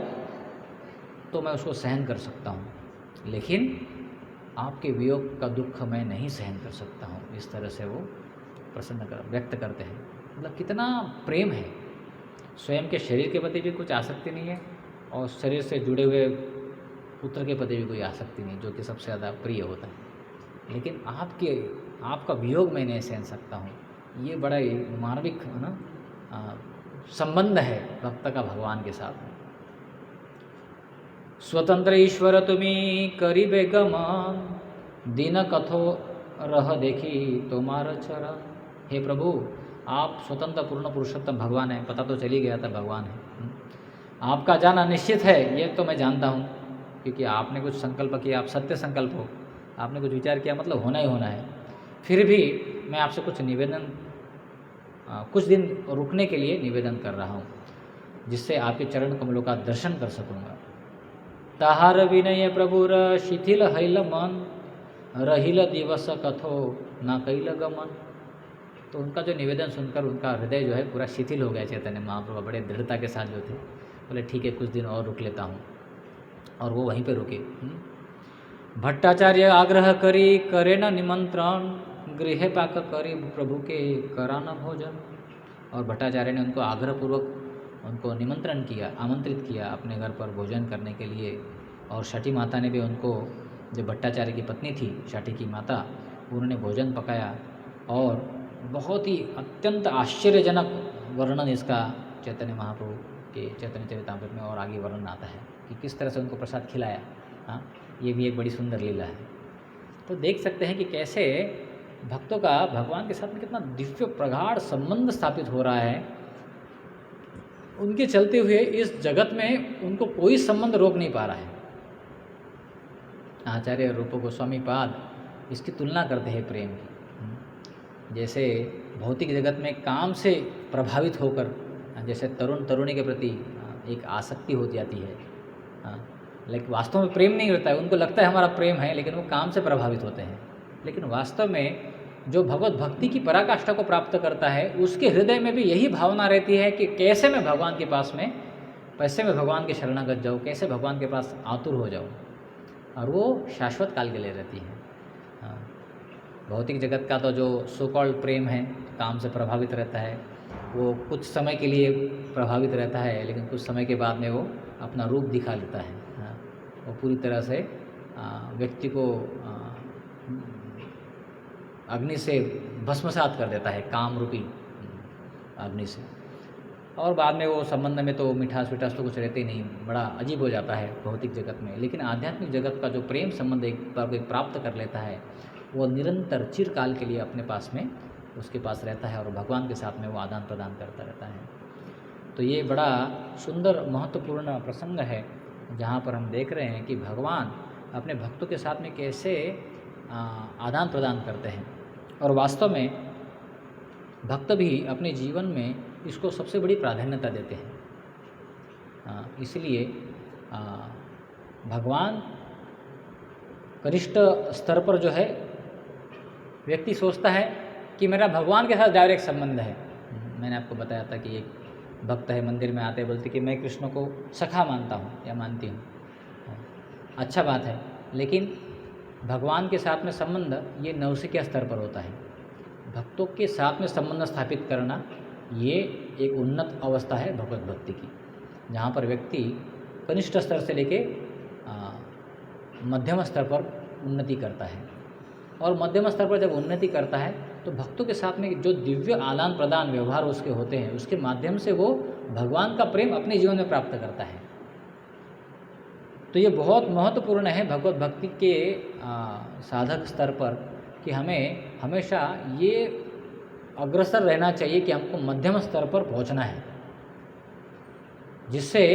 तो मैं उसको सहन कर सकता हूँ, लेकिन आपके वियोग का दुख मैं नहीं सहन कर सकता हूँ। इस तरह से वो व्यक्त करते हैं। मतलब कितना प्रेम है। स्वयं के शरीर के प्रति भी कुछ आसक्ति नहीं है, और शरीर से जुड़े हुए पुत्र के प्रति भी कोई आसक्ति नहीं, जो कि सबसे ज़्यादा प्रिय होता है। लेकिन आपका वियोग मैं नहीं सहन सकता हूँ। ये बड़ा ही मार्मिक संबंध है भक्त का भगवान के साथ। स्वतंत्र ईश्वर तुम्हें करीबे गमन, दिन कथो रह देखी तुम्हारा चरण। हे प्रभु, आप स्वतंत्र पूर्ण पुरुषोत्तम भगवान है, पता तो चली गया था भगवान है। आपका जाना निश्चित है, ये तो मैं जानता हूँ, क्योंकि आपने कुछ संकल्प किया, आप सत्य संकल्प हो, आपने कुछ विचार किया, मतलब होना ही होना है। फिर भी मैं आपसे कुछ निवेदन, कुछ दिन रुकने के लिए निवेदन कर रहा हूँ, जिससे आपके चरण कमलों का दर्शन कर सकूँगा। ताहार विनय प्रभुर शिथिल हैल मन, रहिल दिवस कथो ना कैल गमन। तो उनका जो निवेदन सुनकर उनका हृदय जो है पूरा शिथिल हो गया। चैतन्य महाप्रभु बड़े दृढ़ता के साथ जो थे, बोले ठीक है कुछ दिन और रुक लेता हूँ, और वो वहीं पे रुके। भट्टाचार्य आग्रह करी करे न निमंत्रण, गृह पाक करी प्रभु के करा न भोजन। और भट्टाचार्य ने उनको आग्रहपूर्वक उनको निमंत्रण किया, आमंत्रित किया अपने घर पर भोजन करने के लिए। और शाटी माता ने भी उनको, जो भट्टाचार्य की पत्नी थी शाटी की माता, उन्होंने भोजन पकाया और बहुत ही अत्यंत आश्चर्यजनक वर्णन इसका चैतन्य महाप्रभु के चैतन्य चरितामृत में और आगे वर्णन आता है कि किस तरह से उनको प्रसाद खिलाया। हाँ, ये भी एक बड़ी सुंदर लीला है। तो देख सकते हैं कि कैसे भक्तों का भगवान के साथ में कितना दिव्य प्रगाढ़ संबंध स्थापित हो रहा है। उनके चलते हुए इस जगत में उनको कोई संबंध रोक नहीं पा रहा है। आचार्य रूप गोस्वामी पाद इसकी तुलना करते हैं प्रेम की। जैसे भौतिक जगत में काम से प्रभावित होकर जैसे तरुण तरुणी के प्रति एक आसक्ति हो जाती है, लेकिन वास्तव में प्रेम नहीं होता है। उनको लगता है हमारा प्रेम है, लेकिन वो काम से प्रभावित होते हैं। लेकिन वास्तव में जो भगवत भक्ति की पराकाष्ठा को प्राप्त करता है, उसके हृदय में भी यही भावना रहती है कि कैसे मैं भगवान के पास में, कैसे मैं भगवान के शरणागत जाऊँ, कैसे भगवान के पास आतुर हो जाऊँ। और वो शाश्वत काल के लिए रहती है। भौतिक जगत का तो जो सो कॉल्ड प्रेम है, काम से प्रभावित रहता है, वो कुछ समय के लिए प्रभावित रहता है, लेकिन कुछ समय के बाद में वो अपना रूप दिखा लेता है। वो पूरी तरह से व्यक्ति को अग्नि से भस्मसात कर देता है, काम रूपी अग्नि से। और बाद में वो संबंध में तो मिठास विठास तो कुछ रहते ही नहीं, बड़ा अजीब हो जाता है भौतिक जगत में। लेकिन आध्यात्मिक जगत का जो प्रेम संबंध एक बार प्राप्त कर लेता है, वो निरंतर चिरकाल के लिए अपने पास में, उसके पास रहता है और भगवान के साथ में वो आदान प्रदान करता रहता है। तो ये बड़ा सुंदर महत्वपूर्ण प्रसंग है, जहाँ पर हम देख रहे हैं कि भगवान अपने भक्तों के साथ में कैसे आदान प्रदान करते हैं। और वास्तव में भक्त भी अपने जीवन में इसको सबसे बड़ी प्राधान्यता देते हैं। इसलिए भगवान कनिष्ठ स्तर पर जो है व्यक्ति सोचता है कि मेरा भगवान के साथ डायरेक्ट संबंध है। मैंने आपको बताया था कि एक भक्त है, मंदिर में आते बोलते कि मैं कृष्ण को सखा मानता हूँ या मानती हूँ। अच्छा बात है, लेकिन भगवान के साथ में संबंध ये नौसिक स्तर पर होता है। भक्तों के साथ में संबंध स्थापित करना ये एक उन्नत अवस्था है भगवत भक्ति की, जहाँ पर व्यक्ति कनिष्ठ स्तर से लेके मध्यम स्तर पर उन्नति करता है। और मध्यम स्तर पर जब उन्नति करता है तो भक्तों के साथ में जो दिव्य आदान प्रदान व्यवहार उसके होते हैं, उसके माध्यम से वो भगवान का प्रेम अपने जीवन में प्राप्त करता है। तो ये बहुत महत्वपूर्ण है भगवत भक्ति के साधक स्तर पर कि हमें हमेशा ये अग्रसर रहना चाहिए कि हमको मध्यम स्तर पर पहुंचना है, जिससे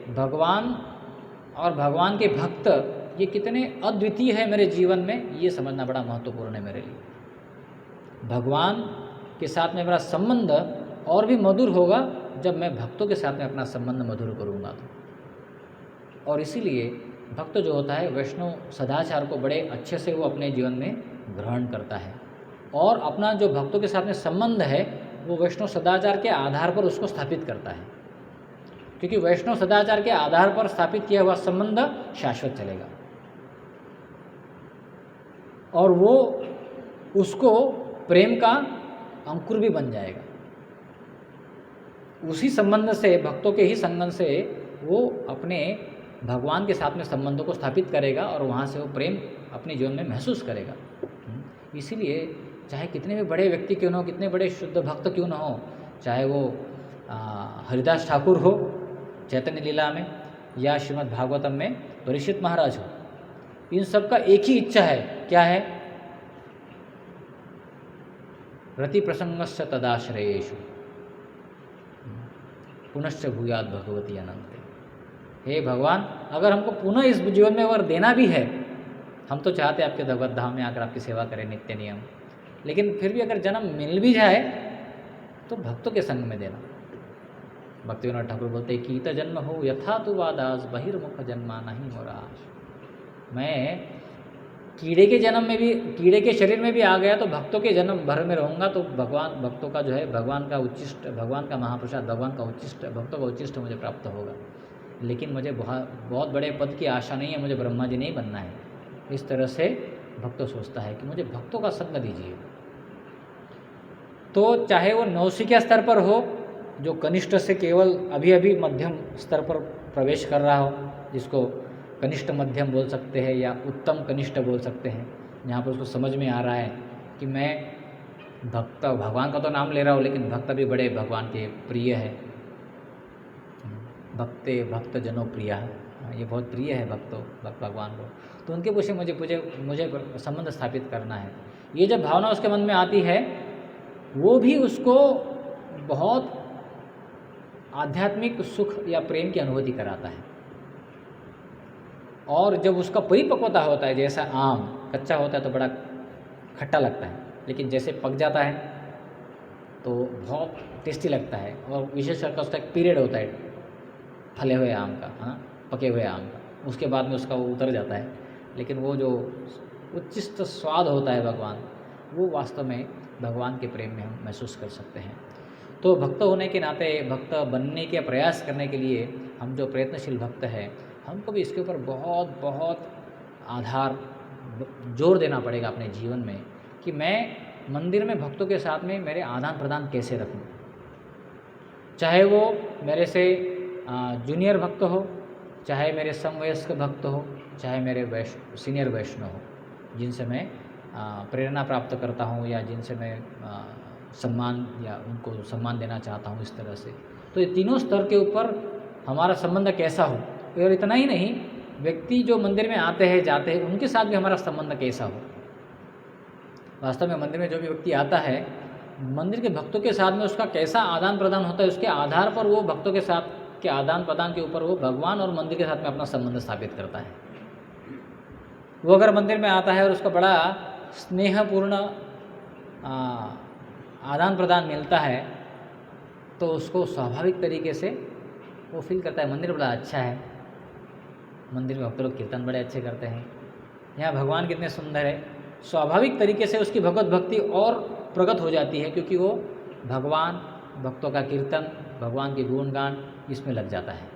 भगवान और भगवान के भक्त ये कितने अद्वितीय है मेरे जीवन में, ये समझना बड़ा महत्वपूर्ण है मेरे लिए। भगवान के साथ में मेरा संबंध और भी मधुर होगा जब मैं भक्तों के साथ में अपना संबंध मधुर करूँगा तो। और इसीलिए भक्त जो होता है वैष्णव सदाचार को बड़े अच्छे से वो अपने जीवन में ग्रहण करता है, और अपना जो भक्तों के साथ में संबंध है वो वैष्णव सदाचार के आधार पर उसको स्थापित करता है, क्योंकि वैष्णव सदाचार के आधार पर स्थापित किया हुआ संबंध शाश्वत चलेगा और वो उसको प्रेम का अंकुर भी बन जाएगा। उसी संबंध से, भक्तों के ही संबंध से वो अपने भगवान के साथ में संबंधों को स्थापित करेगा और वहाँ से वो प्रेम अपने जीवन में महसूस करेगा। इसीलिए चाहे कितने भी बड़े व्यक्ति क्यों न हो, कितने बड़े शुद्ध भक्त क्यों न हो, चाहे वो हरिदास ठाकुर हो चैतन्य लीला में या श्रीमद् भागवतम में परीक्षित महाराज हो, इन सब का एक ही इच्छा है। क्या है? रति प्रसंगस्य तदाश्रयेषु पुनश्च भूयात् भगवती अनंते। हे भगवान, अगर हमको पुनः इस जीवन में अगर देना भी है, हम तो चाहते हैं आपके भगवत धाम में आकर आपकी सेवा करें नित्य नियम, लेकिन फिर भी अगर जन्म मिल भी जाए तो भक्तों के संग में देना। भक्ति विनोद ठाकुर बोलते हैं कीत जन्म हो यथा तु वादास बहिर्मुख जन्मा नहीं मोराश। मैं कीड़े के जन्म में भी, कीड़े के शरीर में भी आ गया तो भक्तों के जन्म भर में रहूँगा तो भगवान, भक्तों का जो है भगवान का उच्चिष्ट, भगवान का महाप्रसाद, भगवान का उच्चिष्ट, भक्तों का उच्चिष्ट मुझे प्राप्त होगा। लेकिन मुझे बहुत बड़े पद की आशा नहीं है, मुझे ब्रह्मा जी नहीं बनना है। इस तरह से भक्त सोचता है कि मुझे भक्तों का संग दीजिए। तो चाहे वो नौसिक स्तर पर हो, जो कनिष्ठ से केवल अभी अभी मध्यम स्तर पर प्रवेश कर रहा हो, जिसको कनिष्ठ मध्यम बोल सकते हैं या उत्तम कनिष्ठ बोल सकते हैं, जहाँ पर उसको समझ में आ रहा है कि मैं भक्त, भगवान का तो नाम ले रहा हूँ लेकिन भक्त भी बड़े भगवान के प्रिय है। भक्ते भक्त जनों प्रिया, ये बहुत प्रिय है भगवान को, तो उनके पूछे मुझे संबंध स्थापित करना है। ये जब भावना उसके मन में आती है वो भी उसको बहुत आध्यात्मिक सुख या प्रेम की अनुभूति कराता है। और जब उसका परिपक्वता होता है, जैसा आम कच्चा होता है तो बड़ा खट्टा लगता है, लेकिन जैसे पक जाता है तो बहुत टेस्टी लगता है। और विशेष करके उसका एक पीरियड होता है फले हुए आम का, हाँ, पके हुए आम का, उसके बाद में उसका वो उतर जाता है। लेकिन वो जो उच्चिष्ट स्वाद होता है भगवान, वो वास्तव में भगवान के प्रेम में हम महसूस कर सकते हैं। तो भक्त होने के नाते, भक्त बनने के प्रयास करने के लिए हम जो प्रयत्नशील भक्त हैं, हमको भी इसके ऊपर बहुत बहुत जोर देना पड़ेगा अपने जीवन में कि मैं मंदिर में भक्तों के साथ में मेरे आदान प्रदान कैसे रखूं। चाहे वो मेरे से जूनियर भक्त हो, चाहे मेरे समवयस्क भक्त हो, चाहे मेरे सीनियर वैष्णव हो, जिनसे मैं प्रेरणा प्राप्त करता हूँ या जिनसे मैं सम्मान या उनको सम्मान देना चाहता हूँ इस तरह से। तो ये तीनों स्तर के ऊपर हमारा संबंध कैसा हो, और इतना ही नहीं, व्यक्ति जो मंदिर में आते हैं जाते हैं उनके साथ भी हमारा संबंध कैसा हो। वास्तव में मंदिर में जो भी व्यक्ति आता है, मंदिर के भक्तों के साथ में उसका कैसा आदान प्रदान होता है, उसके आधार पर वो भक्तों के साथ के आदान प्रदान के ऊपर वो भगवान और मंदिर के साथ में अपना संबंध स्थापित करता है। वो अगर मंदिर में आता है और उसका बड़ा स्नेहपूर्ण आदान प्रदान मिलता है तो उसको स्वाभाविक तरीके से वो फील करता है मंदिर बड़ा अच्छा है, मंदिर में भक्त लोग कीर्तन बड़े अच्छे करते हैं, यहाँ भगवान कितने सुंदर है। स्वाभाविक तरीके से उसकी भगवत भक्ति और प्रकट हो जाती है, क्योंकि वो भगवान, भक्तों का कीर्तन, भगवान के गुणगान इसमें लग जाता है।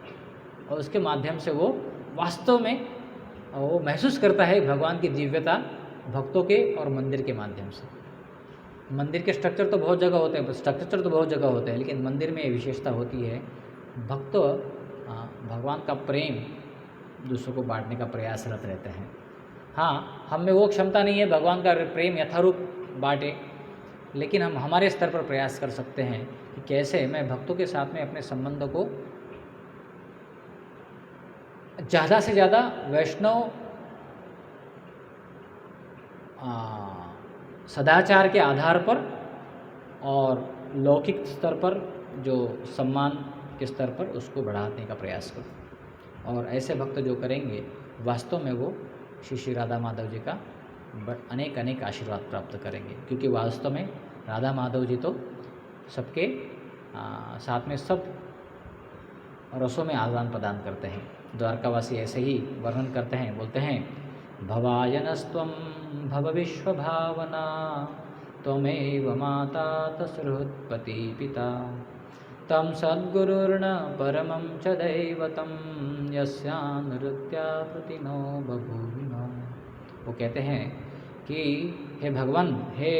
और उसके माध्यम से वो वास्तव में वो महसूस करता है भगवान की दिव्यता भक्तों के और मंदिर के माध्यम से। मंदिर के स्ट्रक्चर तो बहुत जगह होते हैं, लेकिन मंदिर में विशेषता होती है भक्त भगवान का प्रेम दूसरों को बांटने का प्रयासरत रहते हैं। हाँ, हम में वो क्षमता नहीं है भगवान का प्रेम यथारूप बांटे, लेकिन हम हमारे स्तर पर प्रयास कर सकते हैं कि कैसे मैं भक्तों के साथ में अपने संबंध को ज़्यादा से ज़्यादा वैष्णव सदाचार के आधार पर और लौकिक स्तर पर जो सम्मान के स्तर पर उसको बढ़ाने का प्रयास करूं। और ऐसे भक्त जो करेंगे वास्तव में वो श्री राधा माधव जी का अनेक अनेक आशीर्वाद प्राप्त करेंगे, क्योंकि वास्तव में राधा माधव जी तो सबके साथ में सब रसों में आदान प्रदान करते हैं। द्वारकावासी ऐसे ही वर्णन करते हैं, बोलते हैं भवायनस्त्वं भव विश्व भावना त्वमेव माता तसृहृत्पति पिता तम सद्गुरुर्न परमं च दैवतं यस्यानुरुत्या प्रतिनो बभूविनो। वो कहते हैं कि हे भगवान, हे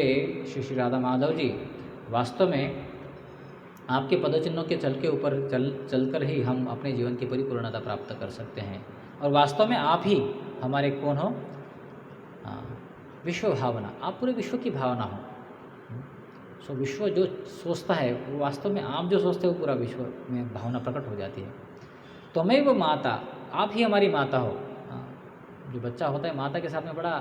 श्री राधा माधव जी, वास्तव में आपके पदचिन्हों के चलकर ही हम अपने जीवन की परिपूर्णता प्राप्त कर सकते हैं। और वास्तव में आप ही हमारे कौन हो? विश्व भावना, आप पूरे विश्व की भावना हो। सो विश्व जो सोचता है वो वास्तव में आप जो सोचते हो पूरा विश्व में भावना प्रकट हो जाती है। तो मैं वो माता, आप ही हमारी माता हो। जो बच्चा होता है माता के साथ में बड़ा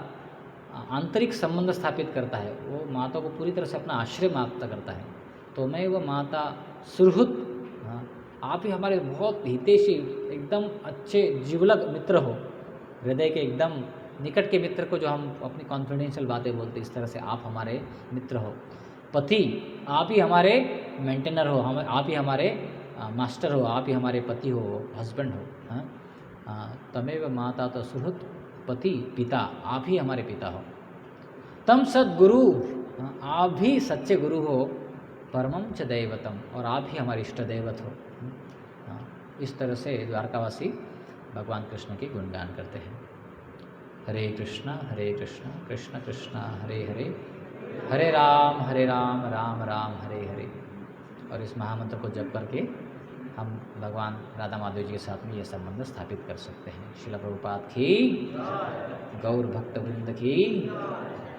आंतरिक संबंध स्थापित करता है, वो माता को पूरी तरह से अपना आश्रय मानता करता है। तो मैं वो माता सुहृद, आप ही हमारे बहुत हितैषी, एकदम अच्छे जीवलग मित्र हो, हृदय के एकदम निकट के मित्र को जो हम अपनी कॉन्फिडेंशियल बातें बोलते हैं, इस तरह से आप हमारे मित्र हो। पति, आप ही हमारे मेंटेनर हो, आप ही हमारे मास्टर हो, आप ही हमारे पति हो, हस्बैंड हो। तमेव माता तो सुहृद पति पिता, आप ही हमारे पिता हो। तम सद्गुरु, आप भी सच्चे गुरु हो। परमं च दैवतम, और आप ही हमारे इष्ट दैवत हो। इस तरह से द्वारकावासी भगवान कृष्ण के गुणगान करते हैं। हरे कृष्ण कृष्ण कृष्ण हरे हरे, हरे राम राम राम हरे हरे। और इस महामंत्र को जप करके हम भगवान राधा माधव जी के साथ में ये संबंध स्थापित कर सकते हैं। श्रील प्रभुपाद की, गौर भक्त वृंद की,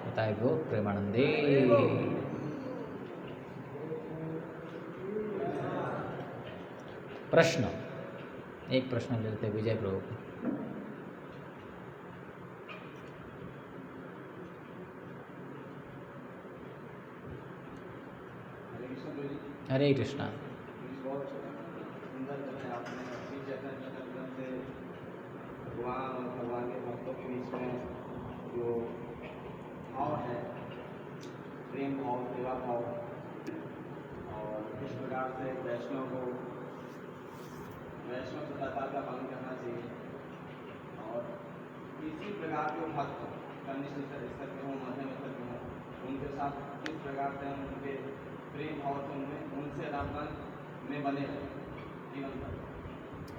बताए गौर प्रेमानंदे। प्रश्न, एक प्रश्न लेते विजय प्रभु। हरे कृष्णा। भगवान और भगवान के भक्तों के बीच में जो भाव है, प्रेम भाव, सेवा भाव, और इस प्रकार से वैष्णव सदाचार का पालन करना चाहिए। और किसी प्रकार के भक्त कनिष्ठ स्तर के हों, मध्यम स्तर के हों, उनके साथ किस प्रकार से हम उनके प्रेम भाव से उनसे रामदान में बने रहे जीवन भर।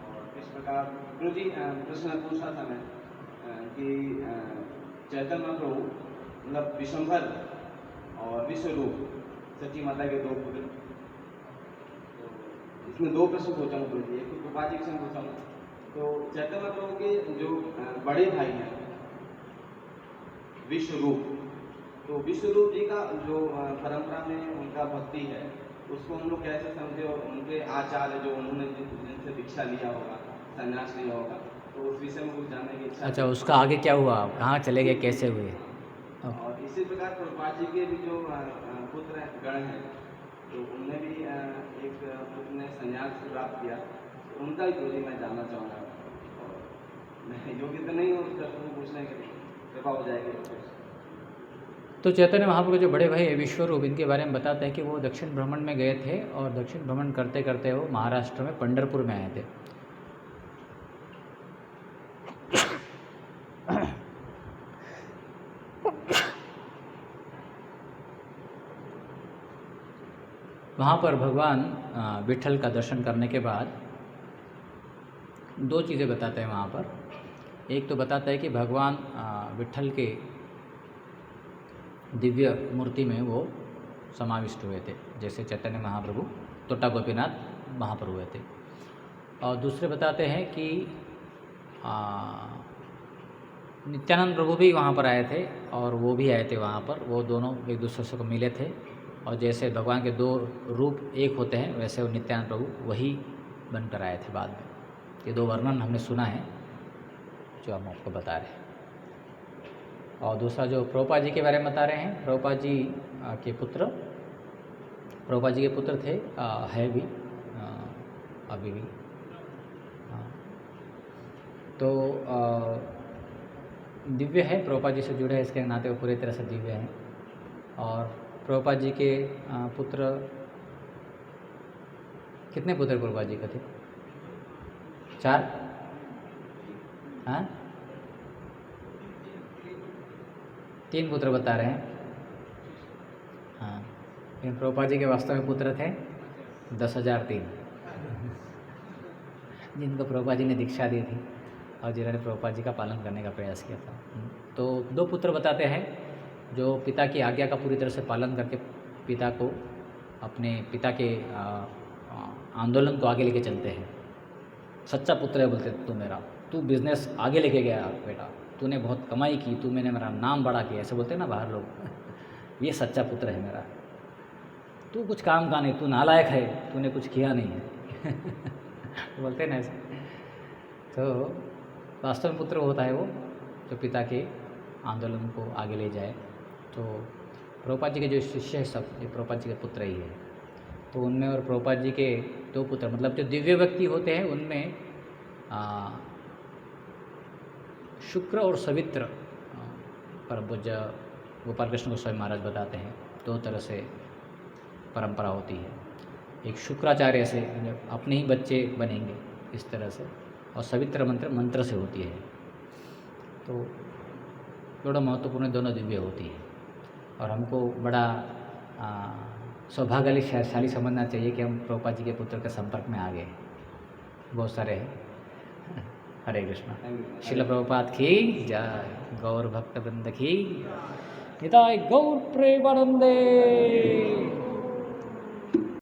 और इस प्रकार गुरु जी प्रश्न पूछा था मैं कि चैतन्य महाप्रभु मतलब विश्वम्भर और विश्वरूप सची माता के दो पुत्र, तो इसमें दो प्रश्न पूछा हूँ गुरु जी। एक तो कृपा जी से पूछा हूँ, तो चैतन्य महाप्रभु के जो बड़े भाई हैं विश्वरूप, तो विश्वरूप जी का जो परंपरा में उनका भक्ति है उसको हम लोग कैसे समझे, और उनके आचार्य जो उन्होंने जिनसे दीक्षा लिया होगा, संन्यास लिया होगा, तो उस विषय में कुछ जानने की इच्छा। अच्छा, उसका आगे क्या हुआ, कहाँ चले गए, कैसे हुए? और इसी प्रकार प्रभुपाद जी के भी जो पुत्र गण हैं, तो उनने भी एक पुत्र ने संन्यास प्राप्त किया, तो उनका भी गुरु जी मैं जानना चाहूँगा। और मैं योग्य तो नहीं हूँ उस प्रश्न को पूछने के लिए, कृपा हो जाएगी। तो चैतन्य महाप्रभु जो बड़े भाई है विश्वरूप, इनके बारे में बताते हैं कि वो दक्षिण भ्रमण में गए थे, और दक्षिण भ्रमण करते करते वो महाराष्ट्र में पंढरपुर में आए थे। वहाँ पर भगवान विठल का दर्शन करने के बाद दो चीज़ें बताते हैं वहाँ पर। एक तो बताता है कि भगवान विठल के दिव्य मूर्ति में वो समाविष्ट हुए थे, जैसे चैतन्य महाप्रभु तोटा गोपीनाथ वहाँ पर हुए थे। और दूसरे बताते हैं कि नित्यानंद प्रभु भी वहाँ पर आए थे, और वो भी आए थे वहाँ पर, वो दोनों एक दूसरे से को मिले थे। और जैसे भगवान के दो रूप एक होते हैं, वैसे वो नित्यानंद प्रभु वही बनकर आए थे बाद में। ये दो वर्णन हमने सुना है जो हम आपको बता रहे हैं। और दूसरा जो प्रभुपाद जी के बारे में बता रहे हैं, प्रभुपाद जी के पुत्र, प्रभुपाद जी के पुत्र थे, है भी अभी भी। तो दिव्य है, प्रभुपाद जी से जुड़े हैं, इसके नाते वो पूरी तरह से दिव्य हैं। और प्रभुपाद जी के पुत्र, कितने पुत्र प्रभुपाद जी के थे? 4? हाँ, 3 पुत्र बता रहे हैं। हाँ, लेकिन प्रभुपाद जी के वास्तव में पुत्र थे 10,003 जिनको प्रभुपाद जी ने दीक्षा दी थी और जिन्होंने प्रभुपाद जी का पालन करने का प्रयास किया था। तो 2 पुत्र बताते हैं जो पिता की आज्ञा का पूरी तरह से पालन करके पिता को, अपने पिता के आंदोलन को आगे लेके चलते हैं। सच्चा पुत्र है बोलते, तू मेरा, तू बिजनेस आगे लेके गया बेटा, तूने बहुत कमाई की, तू मैंने मेरा नाम बड़ा किया, ऐसे बोलते हैं ना बाहर लोग ये सच्चा पुत्र है मेरा। तू कुछ काम का नहीं, तू नालायक है, तूने कुछ किया नहीं है बोलते हैं ना ऐसे। तो वास्तव में पुत्र होता है वो जो पिता के आंदोलन को आगे ले जाए। तो प्रभुपाद जी के जो शिष्य है सब, ये प्रभुपाद जी के पुत्र ही है। तो उनमें और प्रभुपाद जी के 2 पुत्र, मतलब जो दिव्य व्यक्ति होते हैं उनमें शुक्र और सवित्र, परम पूज्य गोपाल कृष्ण गोस्वामी महाराज बताते हैं 2 तरह से परंपरा होती है। एक शुक्राचार्य से अपने ही बच्चे बनेंगे इस तरह से, और सवित्र मंत्र से होती है। तो थोड़ा महत्वपूर्ण दोनों दिव्य होती है। और हमको बड़ा सौभाग्यशाली समझना चाहिए कि हम प्रभुपाद जी के पुत्र के संपर्क में आ गए। बहुत सारे हैं। हरे कृष्णा। श्रील प्रभुपाद की जय, गौर भक्त वृंद की निताय गौर प्रेमानंदे।